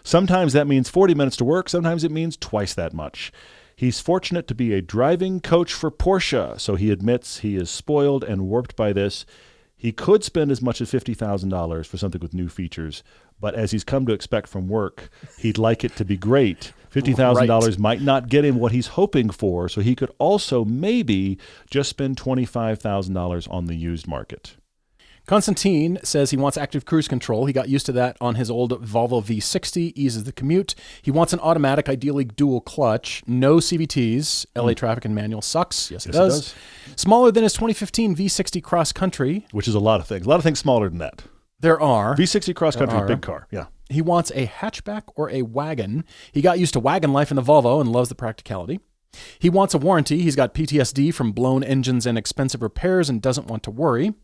Sometimes that means 40 minutes to work. Sometimes it means twice that much. He's fortunate to be a driving coach for Porsche, so he admits he is spoiled and warped by this. He could spend as much as $50,000 for something with new features, but as he's come to expect from work, he'd like it to be great. $50,000 might not get him what he's hoping for, so he could also maybe just spend $25,000 on the used market. Constantine says he wants active cruise control. He got used to that on his old Volvo V60, eases the commute. He wants an automatic, ideally dual clutch, no CVTs. LA traffic and manual sucks. Yes, it does. Smaller than his 2015 V60 Cross Country. Which is a lot of things. A lot of things smaller than that. There are. V60 Cross Country, big car, yeah. He wants a hatchback or a wagon. He got used to wagon life in the Volvo and loves the practicality. He wants a warranty. He's got PTSD from blown engines and expensive repairs and doesn't want to worry.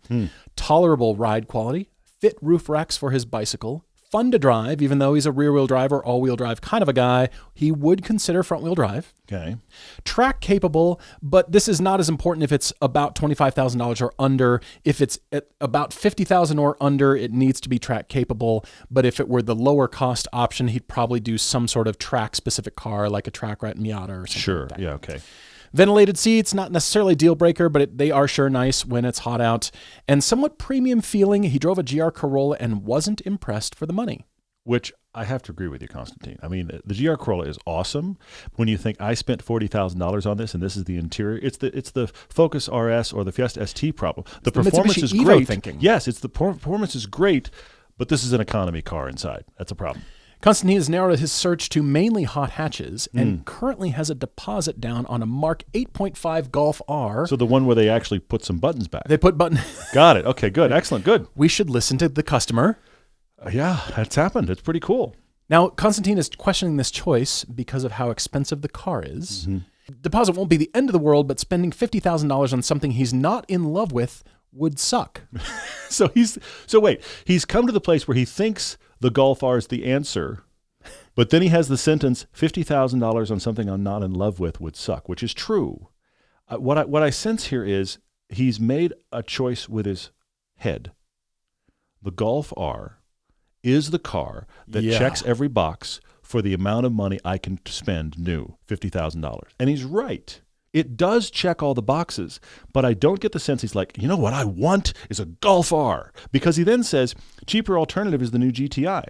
Tolerable ride quality. Fit roof racks for his bicycle. Fun to drive, even though he's a rear-wheel drive or all-wheel drive kind of a guy. He would consider front-wheel drive. Okay. Track capable, but this is not as important if it's about $25,000 or under. If it's at about $50,000 or under, it needs to be track capable. But if it were the lower cost option, he'd probably do some sort of track-specific car like a Track-Right Miata or something like that. Yeah, okay. Ventilated seats, not necessarily a deal breaker, but they are sure nice when it's hot out. And somewhat premium feeling. He drove a GR Corolla and wasn't impressed for the money. Which I have to agree with you, Constantine. I mean, the GR Corolla is awesome. When you think I spent $40,000 on this, and this is the interior, it's the Focus RS or the Fiesta ST problem. The performance is great. Thinking. Yes, the performance is great, but this is an economy car inside. That's a problem. Constantine has narrowed his search to mainly hot hatches and currently has a deposit down on a Mark 8.5 Golf R. So the one where they actually put some buttons back. They put buttons. Got it. Okay, good. Excellent. Good. We should listen to the customer. Yeah, that's happened. It's pretty cool. Now, Constantine is questioning this choice because of how expensive the car is. Deposit won't be the end of the world, but spending $50,000 on something he's not in love with would suck. So wait, he's come to the place where he thinks the Golf R is the answer, but then he has the sentence, $50,000 on something I'm not in love with would suck, which is true. What I sense here is he's made a choice with his head. The Golf R is the car that checks every box for the amount of money I can spend new, $50,000. And he's right. It does check all the boxes, but I don't get the sense he's like, you know what I want is a Golf R, because he then says cheaper alternative is the new GTI.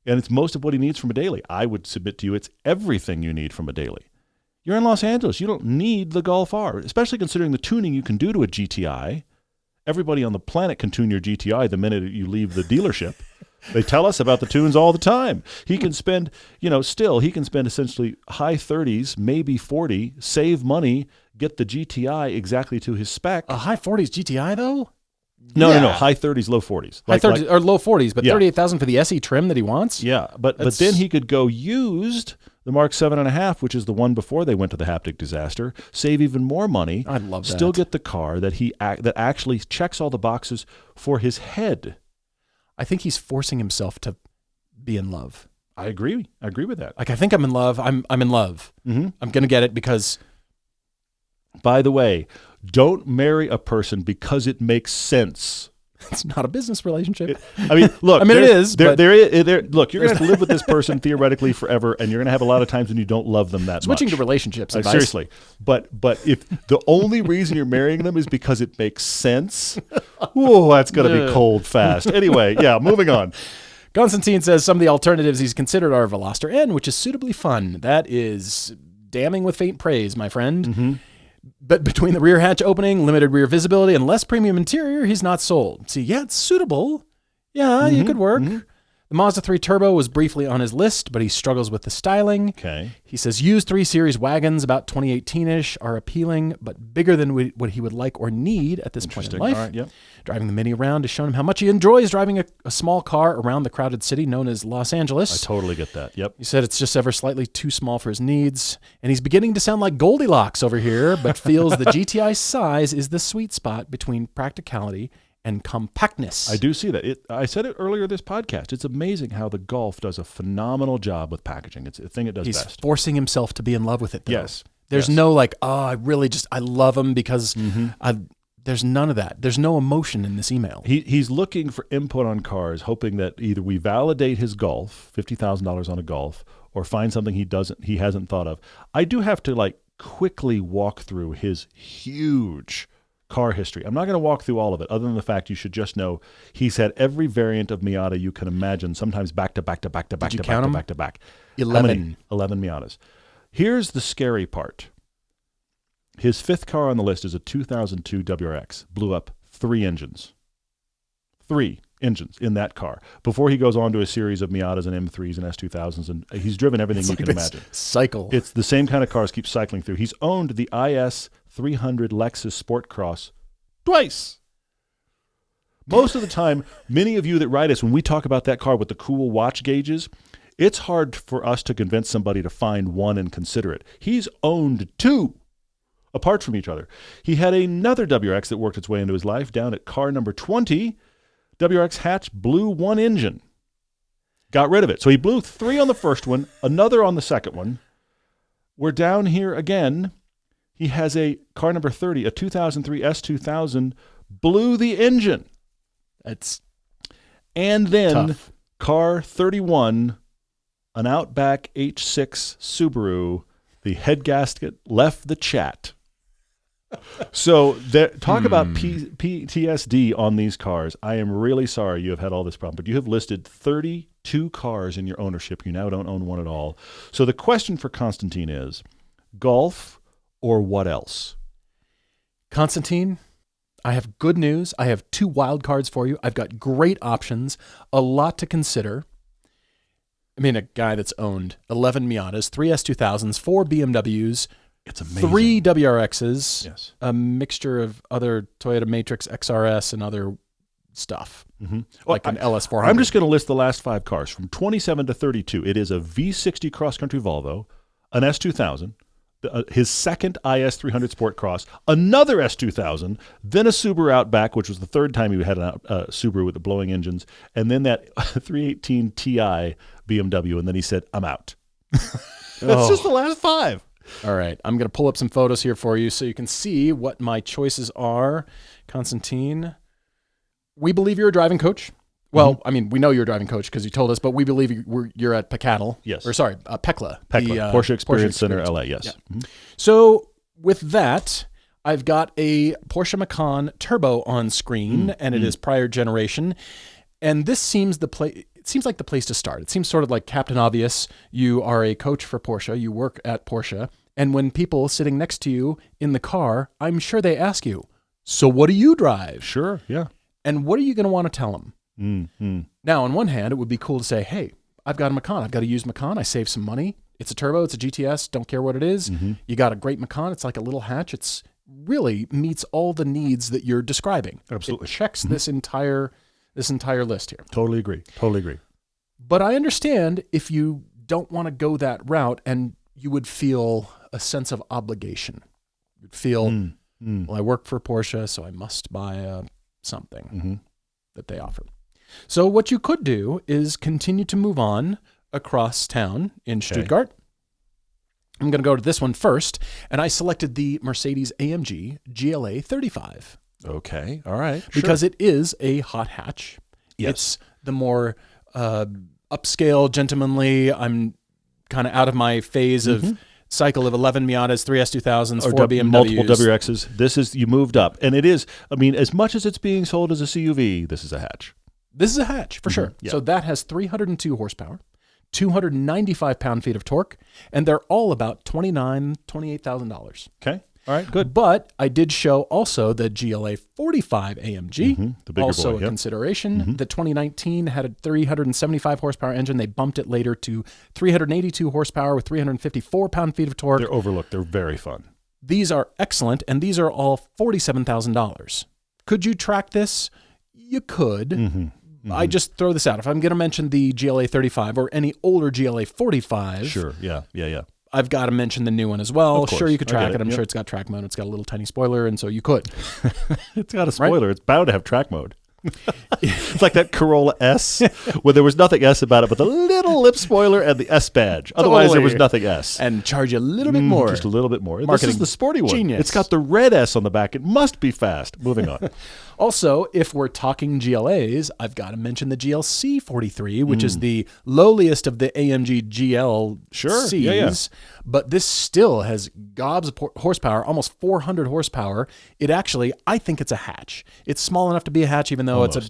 And it's most of what he needs from a daily. I would submit to you it's everything you need from a daily. You're in Los Angeles. You don't need the Golf R, especially considering the tuning you can do to a GTI. Everybody on the planet can tune your GTI the minute you leave the dealership. They tell us about the tunes all the time. He can spend, he can spend essentially high 30s, maybe 40, save money, get the GTI exactly to his spec. A high 40s GTI, though? No, high 30s, low 40s. High 30s or low 40s, but $38,000 for the SE trim that he wants? Yeah, but then he could go used, the Mark 7.5, which is the one before they went to the haptic disaster, save even more money. I love that. Still get the car that that actually checks all the boxes for his head. I think he's forcing himself to be in love. I agree. I agree with that. Like, I think I'm in love. I'm in love. I'm going to get it because... By the way, don't marry a person because it makes sense. It's not a business relationship. Look. It is. Look, you're going to marry this person theoretically forever, and you're going to have a lot of times when you don't love them that much. Switching to relationships. Seriously. But if the only reason you're marrying them is because it makes sense, that's going to be cold fast. Anyway, moving on. Constantine says some of the alternatives he's considered are Veloster N, which is suitably fun. That is damning with faint praise, my friend. But between the rear hatch opening, limited rear visibility, and less premium interior, he's not sold. See, it's suitable. Yeah, you could work. The Mazda 3 Turbo was briefly on his list, but he struggles with the styling. Okay. He says used 3 Series wagons, about 2018-ish, are appealing, but bigger than what he would like or need at this point in life. All right, yep. Driving the Mini around has shown him how much he enjoys driving a small car around the crowded city known as Los Angeles. I totally get that. Yep. He said it's just ever slightly too small for his needs, and he's beginning to sound like Goldilocks over here, but feels the GTI size is the sweet spot between practicality and compactness. I do see that. I said it earlier this podcast. It's amazing how the Golf does a phenomenal job with packaging. It's a thing it does best. He's forcing himself to be in love with it, though. Yes. There's no I love him because there's none of that. There's no emotion in this email. He's looking for input on cars, hoping that either we validate his Golf, $50,000 on a Golf, or find something he hasn't thought of. I do have to quickly walk through his huge car history. I'm not going to walk through all of it, other than the fact you should just know he's had every variant of Miata you can imagine, sometimes back to back to back to back to back to back to back. 11. 11 Miatas. Here's the scary part. His fifth car on the list is a 2002 WRX. Blew up 3 engines. 3 engines in that car before he goes on to a series of Miatas and M3s and S2000s, and he's driven everything you can imagine. Cycle. It's the same kind of cars keep cycling through. He's owned the IS 300 Lexus Sport Cross twice. Most of the time, many of you that write us, when we talk about that car with the cool watch gauges, it's hard for us to convince somebody to find one and consider it. He's owned 2 apart from each other. He had another WRX that worked its way into his life down at car number 20. WRX hatch, blew 1 engine. Got rid of it. So he blew 3 on the first one, another on the second one. We're down here again. He has a car number 30, a 2003 S2000, blew the engine. And then tough. Car 31, an Outback H6 Subaru, the head gasket left the chat. So talk about PTSD on these cars. I am really sorry you have had all this problem, but you have listed 32 cars in your ownership. You now don't own one at all. So the question for Constantine is, Golf or what else? Constantine, I have good news. I have 2 wild cards for you. I've got great options, a lot to consider. I mean, a guy that's owned 11 Miatas, 3 S2000s, 4 BMWs, it's amazing. 3 WRXs, yes, a mixture of other Toyota Matrix XRS and other stuff, like an LS400. I'm just going to list the last 5 cars from 27 to 32. It is a V60 cross-country Volvo, an S2000, his second IS300 Sport Cross, another S2000, then a Subaru Outback, which was the third time he had a Subaru with the blowing engines, and then that 318 Ti BMW, and then he said, I'm out. That's just the last 5. All right. I'm going to pull up some photos here for you so you can see what my choices are. Constantine, we believe you're a driving coach. Well, I mean, we know you're a driving coach because you told us, but we believe you're at Pekla. Yes. Or sorry, Pekla. Pekla, Porsche Experience Center, LA, yes. Yeah. So with that, I've got a Porsche Macan Turbo on screen, and it is prior generation. And this seems it seems like the place to start. It seems sort of like Captain Obvious. You are a coach for Porsche. You work at Porsche. And when people sitting next to you in the car, I'm sure they ask you, so what do you drive? Sure, yeah. And what are you going to want to tell them? Now, on one hand, it would be cool to say, hey, I've got a Macan. I've got a used Macan. I saved some money. It's a turbo. It's a GTS. Don't care what it is. You got a great Macan. It's like a little hatch. It's really meets all the needs that you're describing. Absolutely. It checks this entire list here. Totally agree. But I understand if you don't want to go that route and you would feel a sense of obligation. You'd feel, well, I work for Porsche, so I must buy something that they offer. So what you could do is continue to move on across town in Stuttgart. I'm going to go to this one first, and I selected the Mercedes-AMG GLA 35. Okay, all right. Because it is a hot hatch. Yes. It's the more upscale, gentlemanly. I'm kind of out of my phase of cycle of 11 Miatas, 3 S2000s, 4 BMWs. Multiple WRXs. This is, you moved up. And it is, I mean, as much as it's being sold as a CUV, this is a hatch. This is a hatch, for sure. Yeah. So that has 302 horsepower, 295 pound-feet of torque, and they're all about $28,000. Okay. All right, good. But I did show also the GLA 45 AMG, the bigger also boy, a consideration. The 2019 had a 375 horsepower engine. They bumped it later to 382 horsepower with 354 pound-feet of torque. They're overlooked. They're very fun. These are excellent, and these are all $47,000. Could you track this? You could. I just throw this out. If I'm going to mention the GLA 35 or any older GLA 45, sure, yeah. I've got to mention the new one as well. Of course. Sure, you could track it. I'm sure it's got track mode. It's got a little tiny spoiler, and so you could. It's got a spoiler. Right? It's bound to have track mode. It's like that Corolla S, where there was nothing S about it, but the little lip spoiler and the S badge. Otherwise, there was nothing S. And charge you a little bit more. Just a little bit more. Marketing This is the sporty one. genius. It's got the red S on the back. It must be fast. Moving on. Also, if we're talking GLAs, I've got to mention the GLC 43, which is the lowliest of the AMG GLCs. Yeah. But this still has gobs of horsepower, almost 400 horsepower. It actually, I think it's a hatch. It's small enough to be a hatch, even though it's a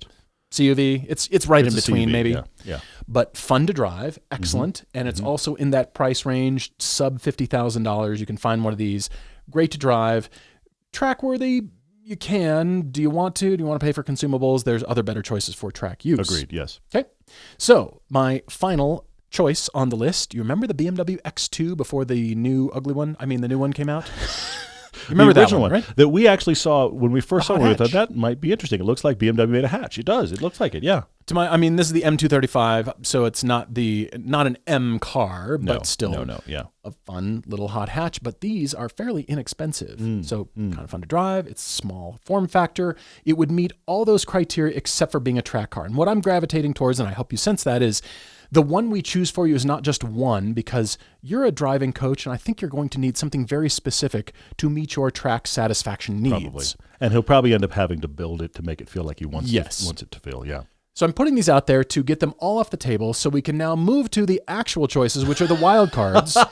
CUV. It's right in between, maybe. Yeah. But fun to drive, excellent. And it's also in that price range, sub $50,000. You can find one of these. Great to drive. Track worthy. You can. Do you want to? Do you want to pay for consumables? There's other better choices for track use. Agreed, yes. Okay. So my final choice on the list, you remember the BMW X2 before the new ugly one? I mean, the new one came out? You remember the original that one, right? That we actually saw when we first saw it. We thought hatch. that might be interesting. It looks like BMW made a hatch. It does. It looks like it, yeah. This is the M235, so it's not an M car, but still a fun little hot hatch. But these are fairly inexpensive, so kind of fun to drive. It's small form factor. It would meet all those criteria except for being a track car. And what I'm gravitating towards, and I hope you sense that, is the one we choose for you is not just one, because you're a driving coach, and I think you're going to need something very specific to meet your track satisfaction needs. Probably. And he'll probably end up having to build it to make it feel like he wants it to feel, yeah. So I'm putting these out there to get them all off the table so we can now move to the actual choices, which are the wild cards. All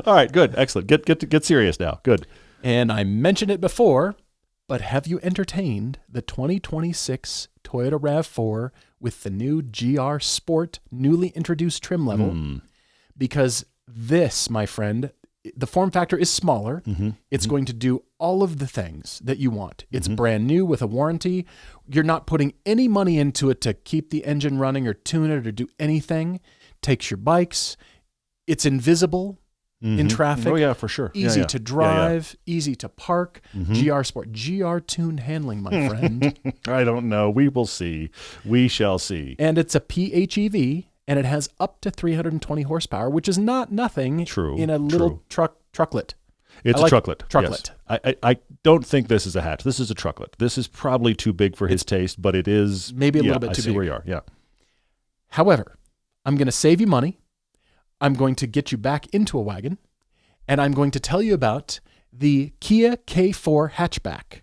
right, good. Excellent. Get serious now. Good. And I mentioned it before, but have you entertained the 2026 Toyota RAV4 with the new GR Sport newly introduced trim level? Because this, my friend, the form factor is smaller. It's going to do all of the things that you want. It's brand new with a warranty. You're not putting any money into it to keep the engine running or tune it or do anything. Takes your bikes. It's invisible in traffic. Oh, yeah, for sure. Easy to drive, easy to park. GR Sport, GR tuned handling, my friend. I don't know. We will see. We shall see. And it's a PHEV. And it has up to 320 horsepower, which is not nothing in a little trucklet. It's a trucklet. Trucklet. Yes. I don't think this is a hatch. This is a trucklet. This is probably too big for his taste, but it is maybe a little bit too big. I see where you are. Yeah. However, I'm going to save you money. I'm going to get you back into a wagon, and I'm going to tell you about the Kia K4 hatchback.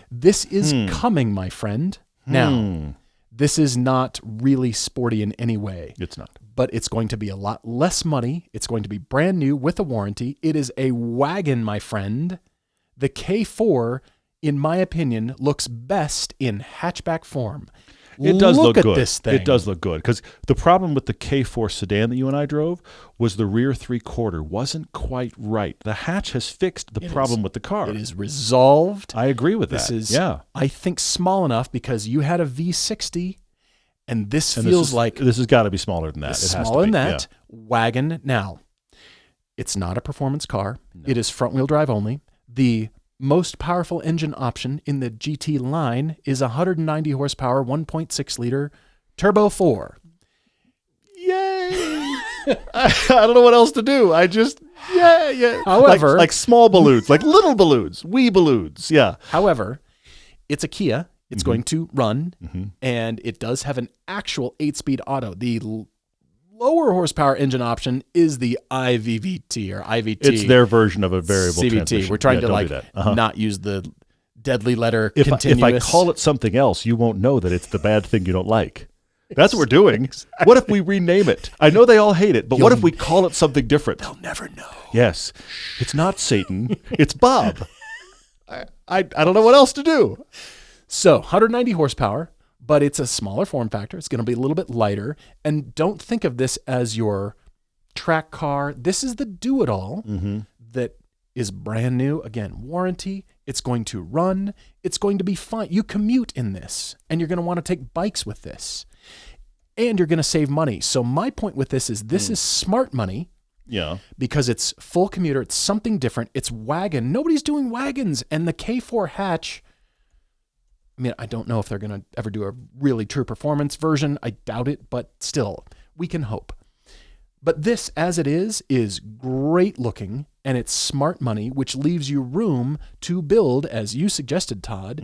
This is coming, my friend. Now, this is not really sporty in any way. It's not. But it's going to be a lot less money. It's going to be brand new with a warranty. It is a wagon, my friend. The K4, in my opinion, looks best in hatchback form. It does look good. Look at this thing. It does look good. Because the problem with the K4 sedan that you and I drove was the rear 3/4 wasn't quite right. The hatch has fixed the problem with the car. It is resolved. I agree with that. This is, I think, small enough because you had a V60, and this feels like... This has got to be smaller than that. It has smaller than that. Yeah. Wagon. Now, it's not a performance car. No. It is front-wheel drive only. The most powerful engine option in the GT line is 190 horsepower, 1.6 liter turbo 4. Yay! I don't know what else to do. I just, yeah. However, like small balloons, like little balloons, wee balloons. Yeah. However, it's a Kia. It's going to run, and it does have an actual 8-speed auto. The lower horsepower engine option is the IVVT or IVT. It's their version of a variable CVT. transmission. We're trying to not use the deadly letter continuous. If I call it something else, you won't know that it's the bad thing you don't like. That's what we're doing. Exactly. What if we rename it? I know they all hate it, but what if we call it something different? They'll never know. Yes. It's not Satan. It's Bob. I don't know what else to do. So 190 horsepower, but it's a smaller form factor. It's going to be a little bit lighter. And don't think of this as your track car. This is the do-it-all that is brand new. Again, warranty. It's going to run. It's going to be fine. You commute in this, and you're going to want to take bikes with this. And you're going to save money. So my point with this is smart money. Yeah. Because it's full commuter. It's something different. It's wagon. Nobody's doing wagons. And the K4 hatch... I mean, I don't know if they're going to ever do a really true performance version. I doubt it, but still, we can hope. But this, as it is great looking. and it's smart money, which leaves you room to build, as you suggested, Todd,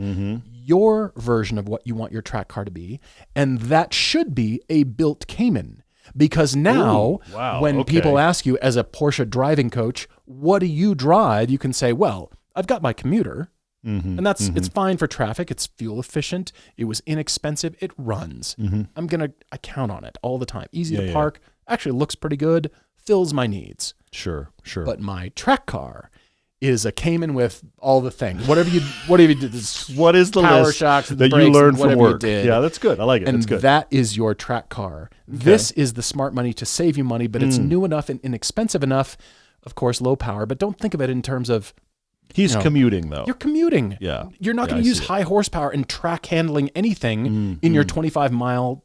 your version of what you want your track car to be. And that should be a built Cayman. Because now, when people ask you as a Porsche driving coach, what do you drive? You can say, well, I've got my commuter. And that's it's fine for traffic. It's fuel efficient. It was inexpensive. It runs. I count on it all the time. Easy to park. Actually looks pretty good. Fills my needs. Sure. But my track car is a Cayman with all the things. Whatever you did. What is the power list shocks that you learned from work? Did. Yeah, that's good. I like it. And that's good. that is your track car. Okay. This is the smart money to save you money, but it's new enough and inexpensive enough. Of course, low power, but don't think of it in terms of he's commuting though. You're commuting. Yeah. You're not going to use high horsepower and track handling anything in your 25-mile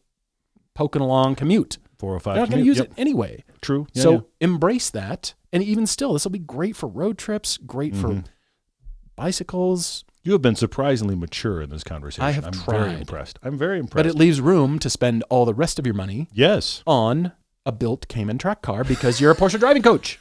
poking along commute. 405. You're not going to use it anyway. True. Yeah, so embrace that. And even still, this will be great for road trips, great for bicycles. You have been surprisingly mature in this conversation. I have tried. I'm very impressed. But it leaves room to spend all the rest of your money on a built Cayman track car because you're a Porsche driving coach.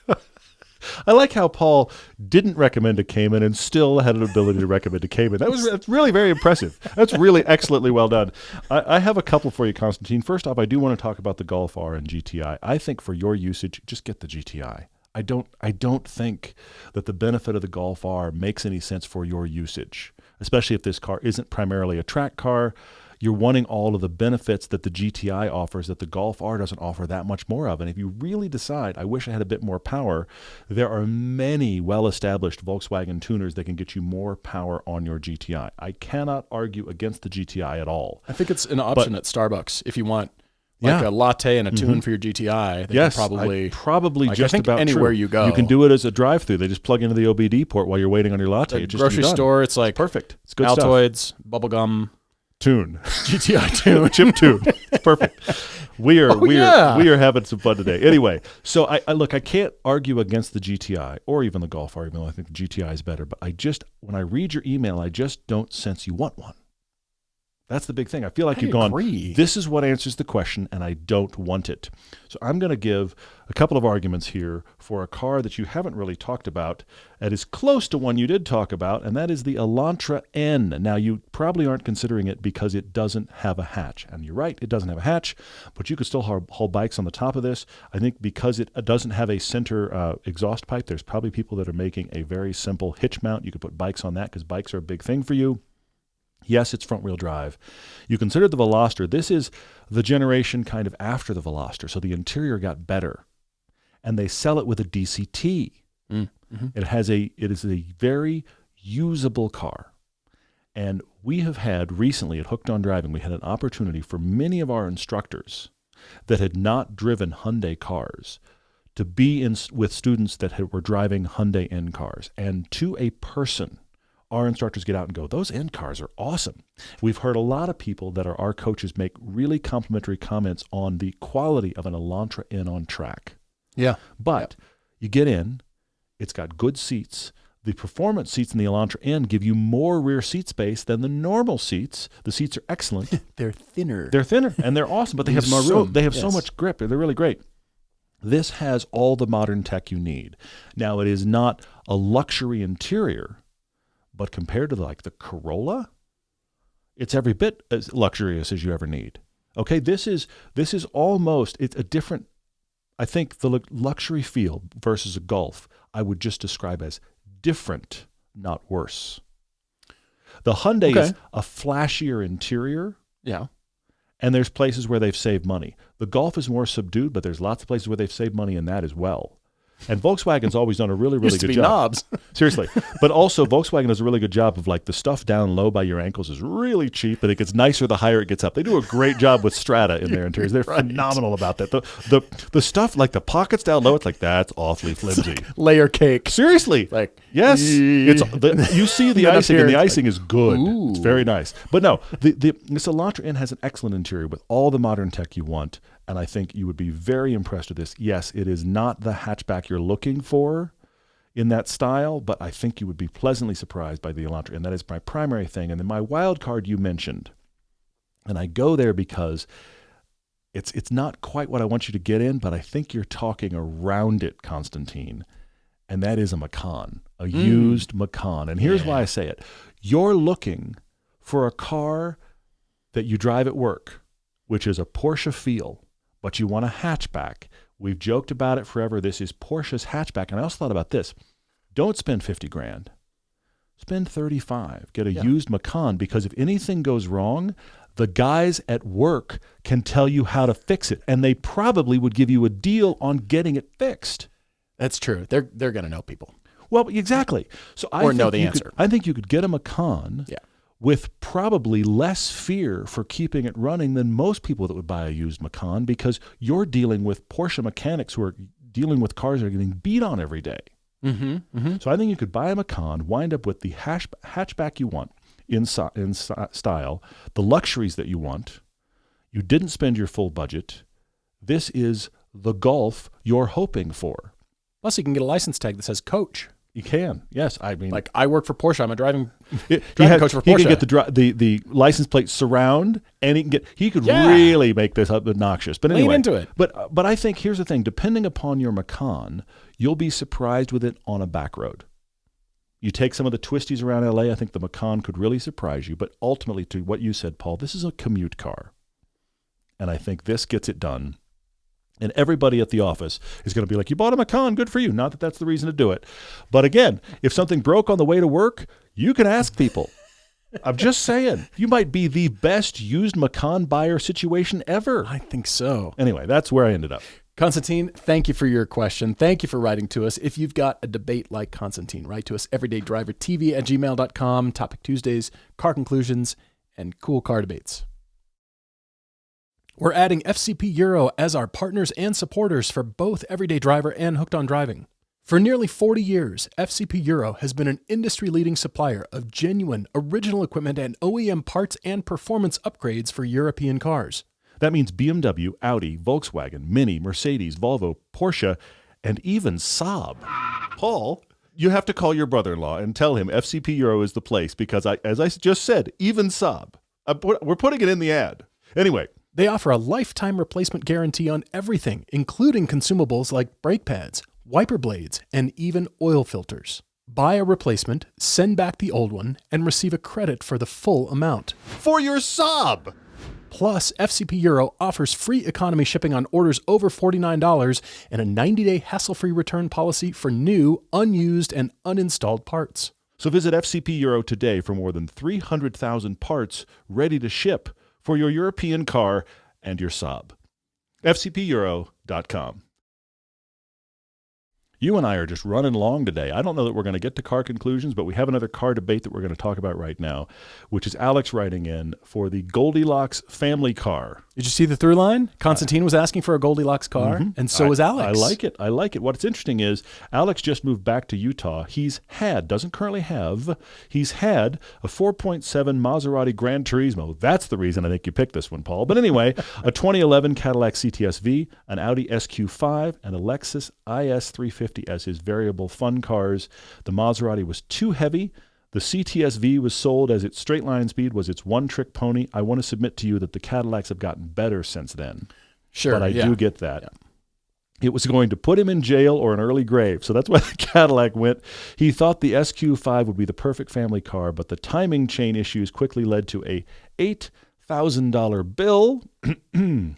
I like how Paul didn't recommend a Cayman and still had an ability to recommend a Cayman. That's really very impressive. That's really excellently well done. I have a couple for you, Constantine. First off, I do want to talk about the Golf R and GTI. I think for your usage, just get the GTI. I don't think that the benefit of the Golf R makes any sense for your usage, especially if this car isn't primarily a track car. You're wanting all of the benefits that the GTI offers that the Golf R doesn't offer that much more of. And if you really decide, I wish I had a bit more power, there are many well-established Volkswagen tuners that can get you more power on your GTI. I cannot argue against the GTI at all. I think it's an option at Starbucks if you want a latte and a tune for your GTI. Yes, probably just I think about anywhere true. you go. You can do it as a drive-through. They just plug into the OBD port while you're waiting on your latte. Grocery store, it's like perfect. It's good Altoids, stuff. Bubblegum. Tune. GTI tune. Chip tune. It's perfect. We are having some fun today. Anyway, so I can't argue against the GTI or even the Golf R, even though I think the GTI is better. But when I read your email, I just don't sense you want one. That's the big thing. I feel like you've gone, this is what answers the question, and I don't want it. So I'm going to give a couple of arguments here for a car that you haven't really talked about that is close to one you did talk about, and that is the Elantra N. Now, you probably aren't considering it because it doesn't have a hatch. And you're right, it doesn't have a hatch, but you could still haul bikes on the top of this. I think because it doesn't have a center exhaust pipe, there's probably people that are making a very simple hitch mount. You could put bikes on that because bikes are a big thing for you. Yes, it's front-wheel drive. You consider the Veloster. This is the generation kind of after the Veloster, so the interior got better. And they sell it with a DCT. Mm-hmm. It is a very usable car. And we have had recently at Hooked on Driving, we had an opportunity for many of our instructors that had not driven Hyundai cars to be with students that were driving Hyundai N cars. And to a person, our instructors get out and go, those N cars are awesome. We've heard a lot of people that are our coaches make really complimentary comments on the quality of an Elantra N on track. Yeah. But you get in, it's got good seats. The performance seats in the Elantra N give you more rear seat space than the normal seats. The seats are excellent. They're thinner. They're thinner, and they're awesome, but they have more room. They have so much grip. They're really great. This has all the modern tech you need. Now, it is not a luxury interior, but compared to the Corolla, it's every bit as luxurious as you ever need. Okay, this is almost, it's a different, I think the luxury feel versus a Golf, I would just describe as different, not worse. The Hyundai is a flashier interior. Yeah. And there's places where they've saved money. The Golf is more subdued, but there's lots of places where they've saved money in that as well. And Volkswagen's always done a really, really good job. Knobs. Seriously. But also, Volkswagen does a really good job of the stuff down low by your ankles is really cheap, and it gets nicer the higher it gets up. They do a great job with Strata in their interiors. They're phenomenal about that. The stuff, the pockets down low, it's that's awfully flimsy. Layer cake. Seriously. Yes. You see the icing, and the icing is good. Ooh. It's very nice. But no, this Elantra N has an excellent interior with all the modern tech you want. And I think you would be very impressed with this. Yes, it is not the hatchback you're looking for in that style, but I think you would be pleasantly surprised by the Elantra. And that is my primary thing. And then my wild card you mentioned, and I go there because it's not quite what I want you to get in, but I think you're talking around it, Constantine. and that is a Macan, a used Macan. And here's why I say it. You're looking for a car that you drive at work, which is a Porsche feel, but you want a hatchback. We've joked about it forever. This is Porsche's hatchback. And I also thought about this. Don't spend $50,000. Spend $35,000. Get a used Macan, because if anything goes wrong, the guys at work can tell you how to fix it, and they probably would give you a deal on getting it fixed. That's true. They're going to know people. Well, exactly. So or know the answer. I think you could get a Macan with probably less fear for keeping it running than most people that would buy a used Macan, because you're dealing with Porsche mechanics who are dealing with cars that are getting beat on every day. So I think you could buy a Macan, wind up with the hatchback you want in style, the luxuries that you want. You didn't spend your full budget. This is the Golf you're hoping for. Plus, you can get a license tag that says coach. You can, yes. I mean, like, I work for Porsche. I'm a driving coach for Porsche. He can get the license plate surround, and he could really make this obnoxious. But anyway, lean into it. But I think here's the thing: depending upon your Macan, you'll be surprised with it on a back road. You take some of the twisties around LA, I think the Macan could really surprise you. But ultimately, to what you said, Paul, this is a commute car, and I think this gets it done. And everybody at the office is going to be like, you bought a Macan, good for you. Not that that's the reason to do it. But again, if something broke on the way to work, you can ask people. I'm just saying, you might be the best used Macan buyer situation ever. I think so. Anyway, that's where I ended up. Constantine, thank you for your question. Thank you for writing to us. If you've got a debate like Constantine, write to us, everydaydrivertv@gmail.com. Topic Tuesdays, car conclusions, and cool car debates. We're adding FCP Euro as our partners and supporters for both Everyday Driver and Hooked on Driving. For nearly 40 years, FCP Euro has been an industry-leading supplier of genuine, original equipment and OEM parts and performance upgrades for European cars. That means BMW, Audi, Volkswagen, Mini, Mercedes, Volvo, Porsche, and even Saab. Paul, you have to call your brother-in-law and tell him FCP Euro is the place, because, as I just said, even Saab. We're putting it in the ad. Anyway. They offer a lifetime replacement guarantee on everything, including consumables like brake pads, wiper blades, and even oil filters. Buy a replacement, send back the old one, and receive a credit for the full amount. For your Saab! Plus, FCP Euro offers free economy shipping on orders over $49 and a 90-day hassle-free return policy for new, unused, and uninstalled parts. So visit FCP Euro today for more than 300,000 parts ready to ship for your European car and your Saab. FCPEuro.com. You and I are just running along today. I don't know that we're going to get to car conclusions, but we have another car debate that we're going to talk about right now, which is Alex writing in for the Goldilocks family car. Did you see the through line? Constantine was asking for a Goldilocks car, and so was Alex. I like it. I like it. What's interesting is Alex just moved back to Utah. Doesn't currently have, he's had a 4.7 Maserati Gran Turismo. That's the reason I think you picked this one, Paul. But anyway, a 2011 Cadillac CTS-V, an Audi SQ5, and a Lexus IS350 as his variable fun cars. The Maserati was too heavy. The CTS-V was sold as its straight line speed was its one-trick pony. I want to submit to you that the Cadillacs have gotten better since then. Sure, but I do get that. Yeah. It was going to put him in jail or an early grave, so that's why the Cadillac went. He thought the SQ5 would be the perfect family car, but the timing chain issues quickly led to a $8,000 bill. And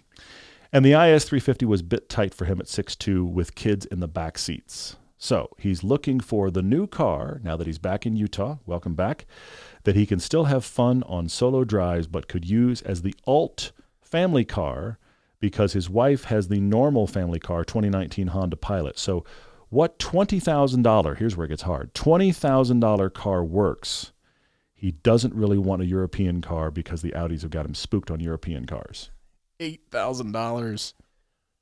the IS350 was a bit tight for him at 6'2", with kids in the back seats. So he's looking for the new car, now that he's back in Utah, welcome back, that he can still have fun on solo drives, but could use as the alt family car, because his wife has the normal family car, 2019 Honda Pilot. So what $20,000, here's where it gets hard, $20,000 car works. He doesn't really want a European car because the Audis have got him spooked on European cars. $8,000.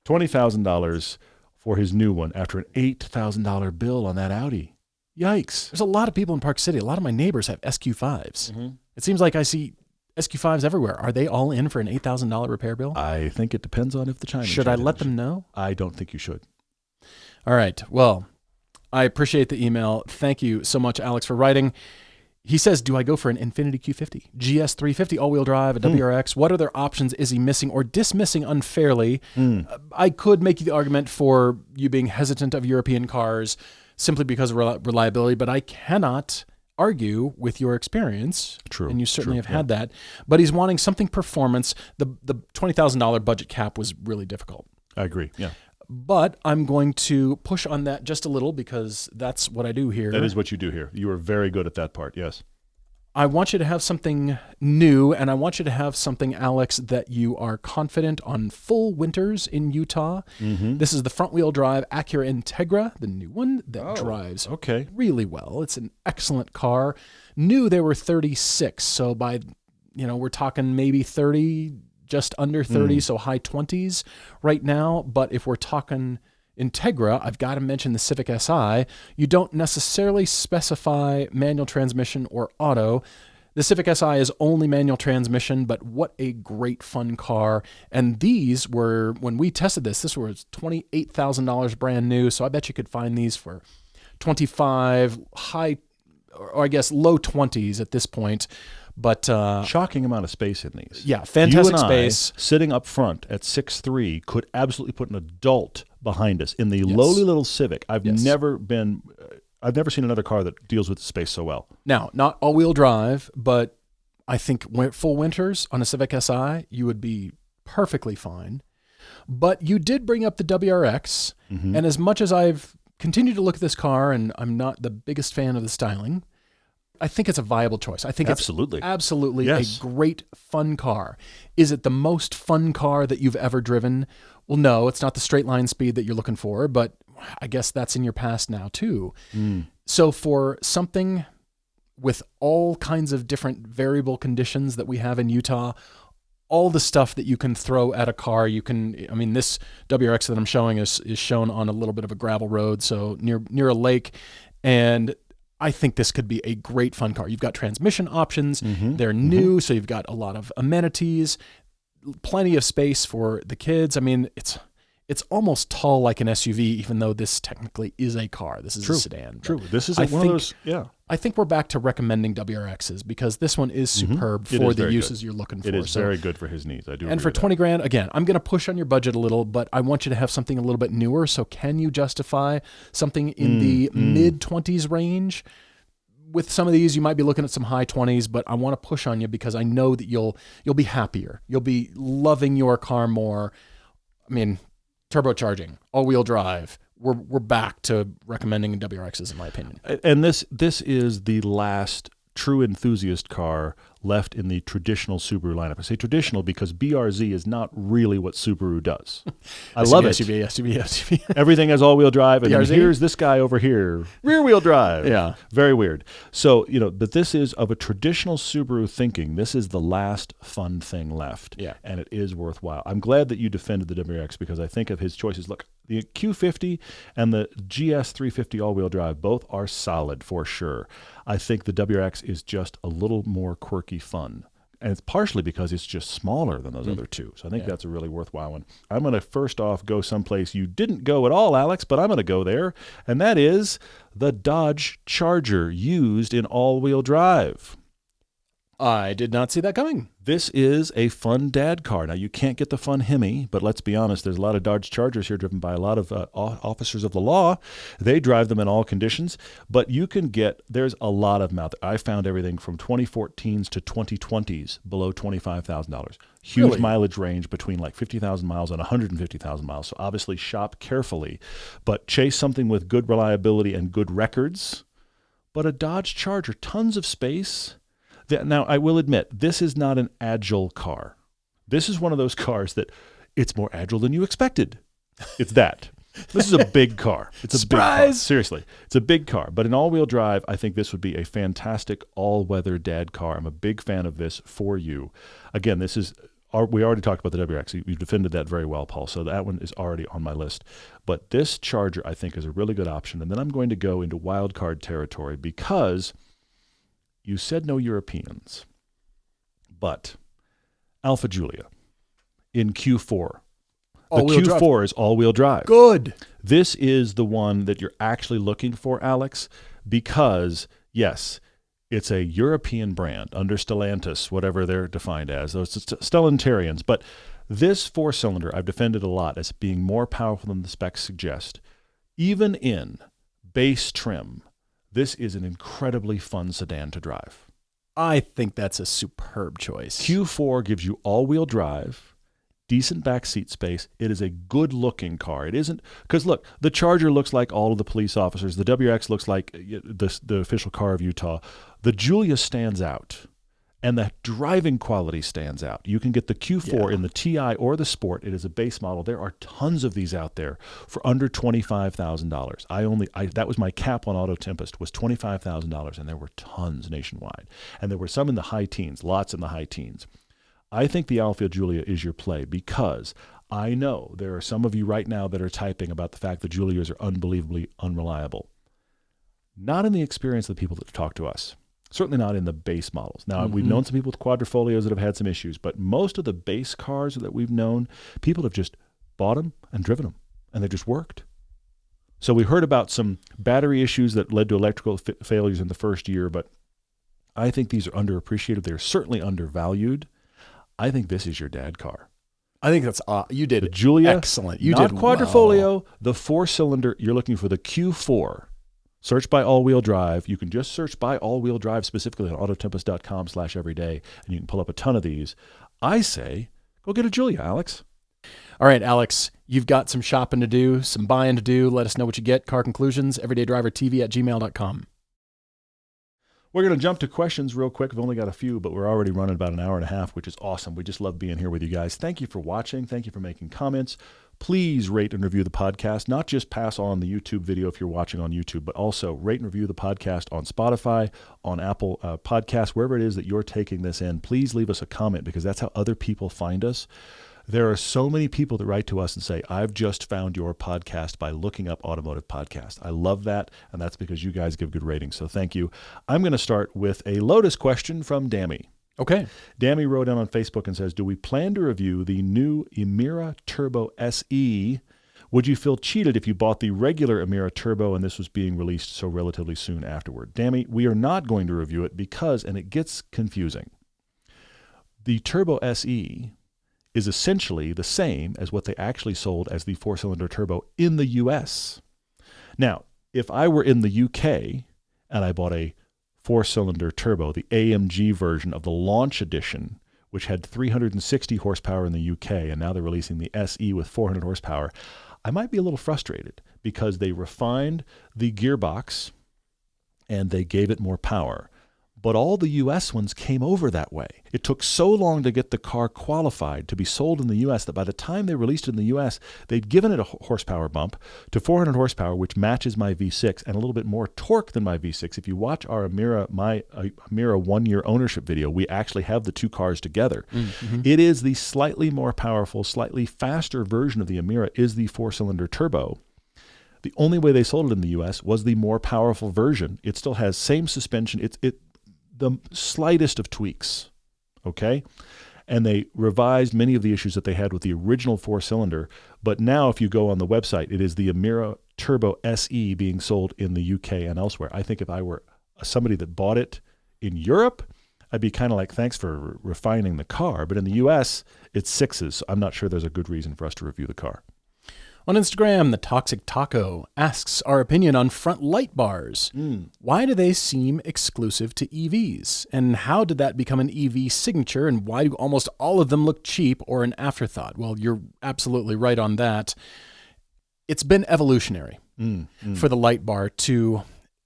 $20,000 for his new one after an $8,000 bill on that Audi. Yikes. There's a lot of people in Park City. A lot of my neighbors have SQ5s. It seems like I see SQ5s everywhere. Are they all in for an $8,000 repair bill? I think it depends on if the China. Should I let them know? I don't think you should. All right. Well, I appreciate the email. Thank you so much, Alex, for writing. He says, do I go for an Infiniti Q50, GS350 all-wheel drive, a WRX? What other options is he missing or dismissing unfairly? I could make you the argument for you being hesitant of European cars, simply because of reliability, but I cannot argue with your experience. True. And you certainly have had that. But he's wanting something performance. The $20,000 budget cap was really difficult. I agree. Yeah. But I'm going to push on that just a little because that's what I do here. That is what you do here. You are very good at that part. Yes. I want you to have something new, and I want you to have something, Alex, that you are confident on full winters in Utah. Mm-hmm. This is the front-wheel drive Acura Integra, the new one that drives really well. It's an excellent car. New, they were 36, so by, we're talking maybe 30, just under 30, so high 20s right now. But if we're talking Integra, I've got to mention the Civic Si. You don't necessarily specify manual transmission or auto. The Civic Si is only manual transmission, but what a great fun car. And these were, when we tested this was $28,000 brand new. So I bet you could find these for 25, high, or I guess low 20s at this point. But shocking amount of space in these. Yeah, fantastic you and space. I, sitting up front at 6'3", could absolutely put an adult behind us in the lowly little Civic. I've never seen another car that deals with the space so well. Now, not all-wheel drive, but I think full winters on a Civic Si, you would be perfectly fine. But you did bring up the WRX, and as much as I've continued to look at this car, and I'm not the biggest fan of the styling, I think it's a viable choice. I think it's absolutely a great fun car. Is it the most fun car that you've ever driven? Well, no, it's not the straight line speed that you're looking for, but I guess that's in your past now too. So for something with all kinds of different variable conditions that we have in Utah, all the stuff that you can throw at a car, this WRX that I'm showing is shown on a little bit of a gravel road, so near a lake, and I think this could be a great fun car. You've got transmission options. They're new, so you've got a lot of amenities, plenty of space for the kids. I mean, it's almost tall like an SUV, even though this technically is a car. This is a sedan. True. This is one of those, I think we're back to recommending WRXs because this one is superb for the uses you're looking for. It is very good for his needs. I do. And for 20 grand, again, I'm going to push on your budget a little, but I want you to have something a little bit newer. So can you justify something in the mid 20s range? With some of these, you might be looking at some high 20s, but I want to push on you because I know that you'll be happier. You'll be loving your car more. I mean, turbocharging, all-wheel drive. We're back to recommending WRXs, in my opinion. And this is the last true enthusiast car left in the traditional Subaru lineup. I say traditional because BRZ is not really what Subaru does. I love it. SUV. Everything has all-wheel drive, and then here's this guy over here, rear-wheel drive. Yeah. Very weird. So, but this is of a traditional Subaru thinking. This is the last fun thing left, and it is worthwhile. I'm glad that you defended the WRX because I think of his choices. Look, the Q50 and the GS350 all-wheel drive both are solid for sure. I think the WRX is just a little more quirky fun. And it's partially because it's just smaller than those other two. So I think that's a really worthwhile one. I'm going to first off go someplace you didn't go at all, Alex, but I'm going to go there. And that is the Dodge Charger used in all-wheel drive. I did not see that coming. This is a fun dad car. Now, you can't get the fun Hemi, but let's be honest, there's a lot of Dodge Chargers here driven by a lot of officers of the law. They drive them in all conditions, but you can get, there's a lot of them out there. I found everything from 2014s to 2020s below $25,000. Huge mileage range between like 50,000 miles and 150,000 miles. So obviously shop carefully, but chase something with good reliability and good records. But a Dodge Charger, tons of space. Now, I will admit, this is not an agile car. This is one of those cars that it's more agile than you expected. It's that. This is a big car. It's a big car. Seriously, it's a big car. But in all-wheel drive, I think this would be a fantastic all-weather dad car. I'm a big fan of this for you. Again, we already talked about the WRX. You've defended that very well, Paul. So that one is already on my list. But this Charger, I think, is a really good option. And then I'm going to go into wild card territory because you said no Europeans, but Alfa Giulia in Q4. The Q4 is all-wheel drive. Good. This is the one that you're actually looking for, Alex, because, yes, it's a European brand under Stellantis, whatever they're defined as. Those Stellantarians. But this four-cylinder I've defended a lot as being more powerful than the specs suggest. Even in base trim, this is an incredibly fun sedan to drive. I think that's a superb choice. Q4 gives you all-wheel drive, decent back seat space. It is a good-looking car. It isn't, because look, the Charger looks like all of the police officers. The WX looks like the official car of Utah. The Giulia stands out, and the driving quality stands out. You can get the Q4 in the TI or the Sport. It is a base model. There are tons of these out there for under $25,000. That was my cap on Auto Tempest, was $25,000, and there were tons nationwide. And there were some in the high teens, lots in the high teens. I think the Alfa Giulia is your play because I know there are some of you right now that are typing about the fact that Giulias are unbelievably unreliable. Not in the experience of the people that talk to us. Certainly not in the base models. Now, we've known some people with quadrifolios that have had some issues, but most of the base cars that we've known, people have just bought them and driven them, and they just worked. So we heard about some battery issues that led to electrical failures in the first year, but I think these are underappreciated. They're certainly undervalued. I think this is your dad car. I think that's you did the Giulia, excellent. You not did quadrifolio, well. the 4-cylinder. You're looking for the Q4. Search by all-wheel drive. You can just search by all-wheel drive specifically on autotempest.com/everyday, and you can pull up a ton of these. I say, go get a Giulia, Alex. All right, Alex, you've got some shopping to do, some buying to do. Let us know what you get. Car Conclusions, everydaydrivertv@gmail.com. We're going to jump to questions real quick. We've only got a few, but we're already running about an hour and a half, which is awesome. We just love being here with you guys. Thank you for watching. Thank you for making comments. Please rate and review the podcast, not just pass on the YouTube video if you're watching on YouTube, but also rate and review the podcast on Spotify, on Apple Podcasts, wherever it is that you're taking this in. Please leave us a comment because that's how other people find us. There are so many people that write to us and say, I've just found your podcast by looking up Automotive Podcast. I love that, and that's because you guys give good ratings, so thank you. I'm going to start with a Lotus question from Dammy. Okay. Dammy wrote in on Facebook and says, do we plan to review the new Emira Turbo SE? Would you feel cheated if you bought the regular Emira Turbo and this was being released so relatively soon afterward? Dammy, we are not going to review it because, and it gets confusing, the Turbo SE is essentially the same as what they actually sold as the 4-cylinder turbo in the U.S. Now, if I were in the UK and I bought a 4-cylinder turbo, the AMG version of the launch edition, which had 360 horsepower in the UK, and now they're releasing the SE with 400 horsepower, I might be a little frustrated because they refined the gearbox and they gave it more power. But all the U.S. ones came over that way. It took so long to get the car qualified to be sold in the U.S. that by the time they released it in the U.S., they'd given it a horsepower bump to 400 horsepower, which matches my V6, and a little bit more torque than my V6. If you watch our Emira 1-year ownership video, we actually have the two cars together. Mm-hmm. It is the slightly more powerful, slightly faster version of the Emira is the 4-cylinder turbo. The only way they sold it in the U.S. was the more powerful version. It still has same suspension. The slightest of tweaks, okay? And they revised many of the issues that they had with the original 4-cylinder. But now if you go on the website, it is the Emira Turbo SE being sold in the UK and elsewhere. I think if I were somebody that bought it in Europe, I'd be kind of like, thanks for refining the car. But in the US, it's 6s. So I'm not sure there's a good reason for us to review the car. On Instagram, the Toxic Taco asks our opinion on front light bars. Why do they seem exclusive to EVs? And how did that become an EV signature? And why do almost all of them look cheap or an afterthought? Well, you're absolutely right on that. It's been evolutionary for the light bar to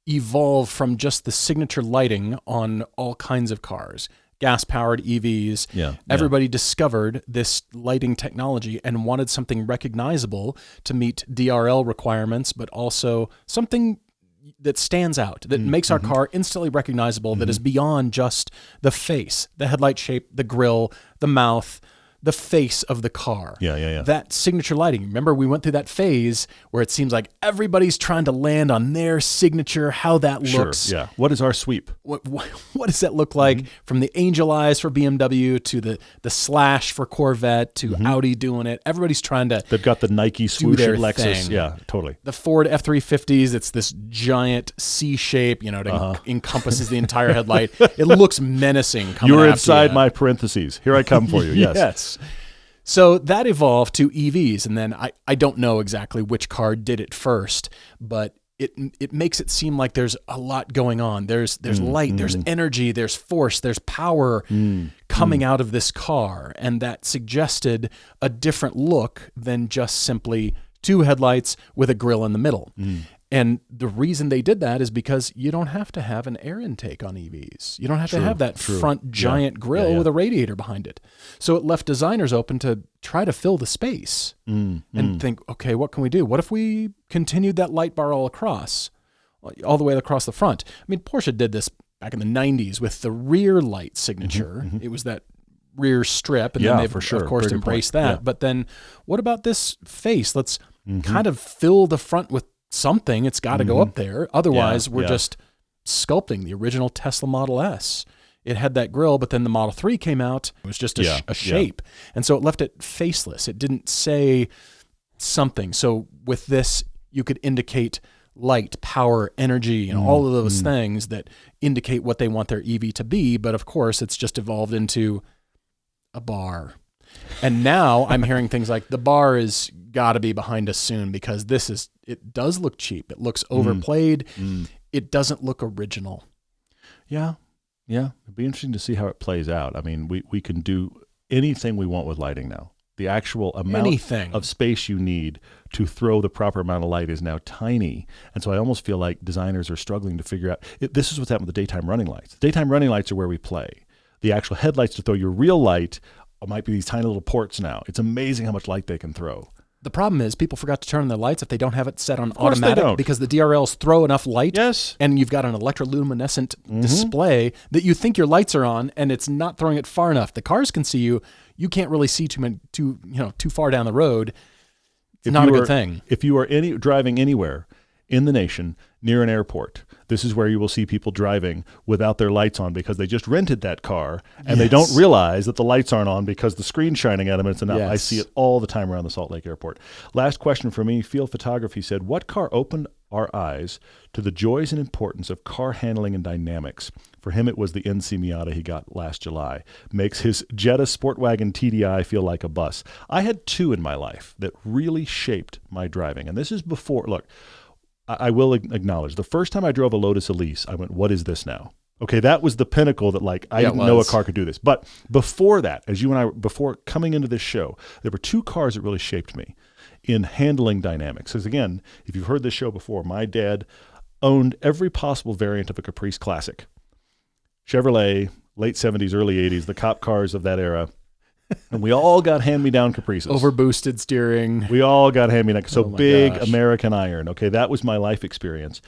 evolve from just the signature lighting on all kinds of cars. Gas-powered EVs. Everybody discovered this lighting technology and wanted something recognizable to meet DRL requirements, but also something that stands out, that makes our car instantly recognizable, that is beyond just the face, the headlight shape, the grille, the mouth, the face of the car. That signature lighting. Remember, we went through that phase where it seems like everybody's trying to land on their signature, how that looks. Sure, yeah. What is our sweep? What does that look like? From the angel eyes for BMW to the slash for Corvette to Audi doing it. Everybody's trying to They've got the Nike swoosh at Lexus. Thing. Yeah, totally. The Ford F-350s, it's this giant C shape, that encompasses the entire headlight. It looks menacing coming You're after inside you. my parentheses. Here I come for you. Yes. So that evolved to EVs, and then I don't know exactly which car did it first, but it makes it seem like there's a lot going on. There's light, there's energy, there's force, there's power coming out of this car. And that suggested a different look than just simply two headlights with a grille in the middle. And the reason they did that is because you don't have to have an air intake on EVs. You don't have to have that front giant grille with a radiator behind it. So it left designers open to try to fill the space and think, okay, what can we do? What if we continued that light bar all the way across the front? I mean, Porsche did this back in the 90s with the rear light signature. It was that rear strip, and then they've, of course, embraced that. But then what about this face? Let's kind of fill the front with something. It's got to go up there. Otherwise, we're just sculpting the original Tesla Model S. It had that grille, but then the Model 3 came out. It was just a shape. And so it left it faceless. It didn't say something. So with this, you could indicate light, power, energy, and all of those things that indicate what they want their EV to be. But of course, it's just evolved into a bar. And now I'm hearing things like the bar is got to be behind us soon because it does look cheap. It looks overplayed. It doesn't look original. Yeah. It'd be interesting to see how it plays out. I mean, we can do anything we want with lighting now. The actual amount of space you need to throw the proper amount of light is now tiny. And so I almost feel like designers are struggling to figure out, this is what's happened with the daytime running lights. Daytime running lights are where we play. The actual headlights to throw your real light might be these tiny little ports now. It's amazing how much light they can throw. The problem is people forgot to turn on their lights if they don't have it set on automatic because the DRLs throw enough light. Yes. And you've got an electroluminescent display that you think your lights are on and it's not throwing it far enough. The cars can see you. You can't really see too far down the road. It's not a good thing. If you are driving anywhere in the nation near an airport, this is where you will see people driving without their lights on because they just rented that car and they don't realize that the lights aren't on because the screen's shining at them and it's enough. I see it all the time around the Salt Lake Airport. Last question for me. Field Photography said, what car opened our eyes to the joys and importance of car handling and dynamics? For him, it was the NC Miata he got last July. Makes his Jetta Sportwagon TDI feel like a bus. I had two in my life that really shaped my driving. And this is before, look, I will acknowledge, the first time I drove a Lotus Elise, I went, what is this now? Okay, that was the pinnacle that I didn't know a car could do this. But before that, before coming into this show, there were two cars that really shaped me in handling dynamics. Because again, if you've heard this show before, my dad owned every possible variant of a Caprice Classic. Chevrolet, late 70s, early 80s, the cop cars of that era. And we all got hand-me-down Caprices. Overboosted steering. We all got hand-me-down. So big American iron. Okay, that was my life experience.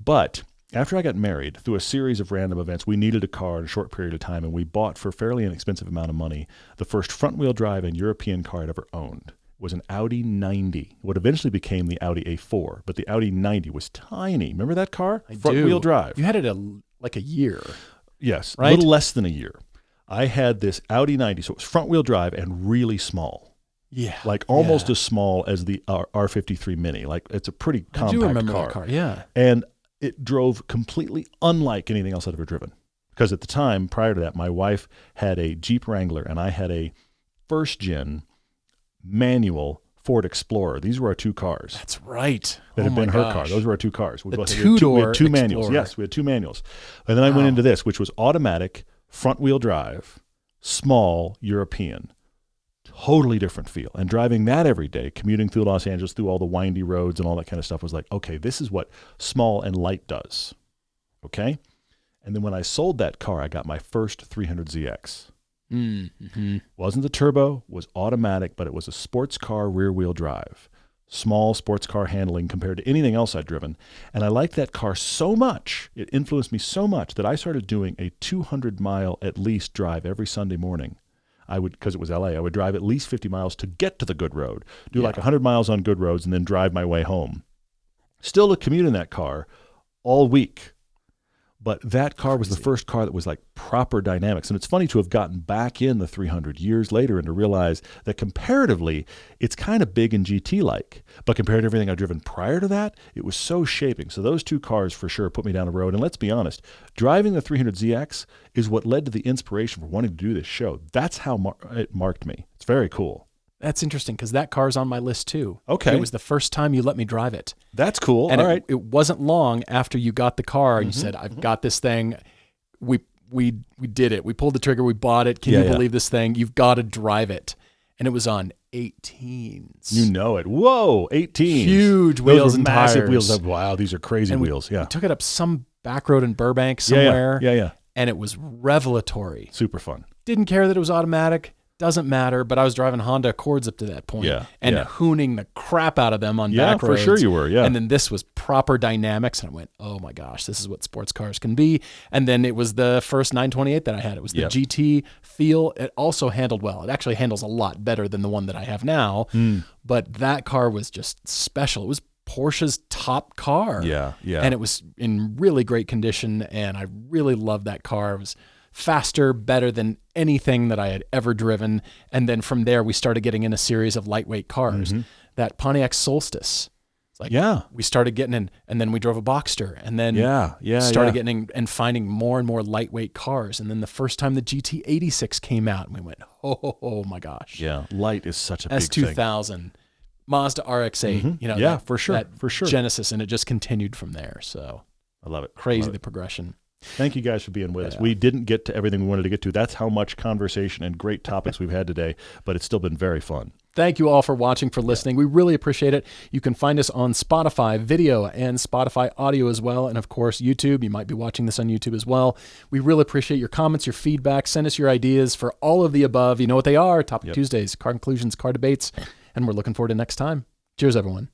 But after I got married, through a series of random events, we needed a car in a short period of time, and we bought for a fairly inexpensive amount of money the first front-wheel drive and European car I'd ever owned. It was an Audi 90. What eventually became the Audi A4, but the Audi 90 was tiny. Remember that car? Front-wheel drive. You had it like a year. Yes, right? A little less than a year. I had this Audi 90, so it was front-wheel drive and really small. Yeah. Like almost as small as the R53 Mini. Like it's a pretty compact car. I do remember that car, yeah. And it drove completely unlike anything else I'd ever driven. Because at the time, prior to that, my wife had a Jeep Wrangler and I had a first-gen manual Ford Explorer. These were our two cars. That's right. That had been her car. Those were our two cars. We had two manuals. Yes, we had two manuals. And then I went into this, which was automatic, front-wheel drive, small, European. Totally different feel. And driving that every day, commuting through Los Angeles, through all the windy roads and all that kind of stuff was like, okay, this is what small and light does. Okay? And then when I sold that car, I got my first 300ZX. Mm-hmm. Wasn't the turbo, was automatic, but it was a sports car rear-wheel drive. Small sports car handling compared to anything else I'd driven. And I liked that car so much, it influenced me so much that I started doing a 200-mile at least drive every Sunday morning. I would, because it was LA, I would drive at least 50 miles to get to the good road, do like 100 miles on good roads, and then drive my way home. Still to commute in that car all week. But that car was the first car that was like proper dynamics. And it's funny to have gotten back in the 300 years later and to realize that comparatively, it's kind of big and GT-like. But compared to everything I'd driven prior to that, it was so shaping. So those two cars for sure put me down the road. And let's be honest, driving the 300ZX is what led to the inspiration for wanting to do this show. That's how it marked me. It's very cool. That's interesting because that car's on my list too. Okay. It was the first time you let me drive it. That's cool. And all right. it wasn't long after you got the car and you said, I've got this thing. We did it. We pulled the trigger. We bought it. Can you believe this thing? You've got to drive it. And it was on 18s. You know it. Whoa, 18s. Huge wheels and massive tires. wheels. Wow, these are crazy wheels. Yeah. We took it up some back road in Burbank somewhere. Yeah. And it was revelatory. Super fun. Didn't care that it was automatic. Doesn't matter, but I was driving Honda Accords up to that point and hooning the crap out of them on back roads. Yeah, for sure you were, yeah. And then this was proper dynamics, and I went, oh my gosh, this is what sports cars can be. And then it was the first 928 that I had. It was the GT feel. It also handled well. It actually handles a lot better than the one that I have now, but that car was just special. It was Porsche's top car. Yeah. And it was in really great condition, and I really loved that car. It was faster, better than anything that I had ever driven. And then from there, we started getting in a series of lightweight cars. That Pontiac Solstice. It's like, we started getting in, and then we drove a Boxster, and then started getting in and finding more and more lightweight cars. And then the first time the GT86 came out, and we went, oh my gosh. Yeah, light is such a big S2000, thing. Mazda RX-8, you know, that, for sure. Genesis, and it just continued from there. So I love it. Crazy, the progression. Thank you guys for being with us. We didn't get to everything we wanted to get to. That's how much conversation and great topics we've had today, but it's still been very fun. Thank you all for watching, for listening. We really appreciate it. You can find us on Spotify video and Spotify audio as well. And of course, YouTube. You might be watching this on YouTube as well. We really appreciate your comments, your feedback. Send us your ideas for all of the above. You know what they are. Topic Tuesdays, car conclusions, car debates. And we're looking forward to next time. Cheers, everyone.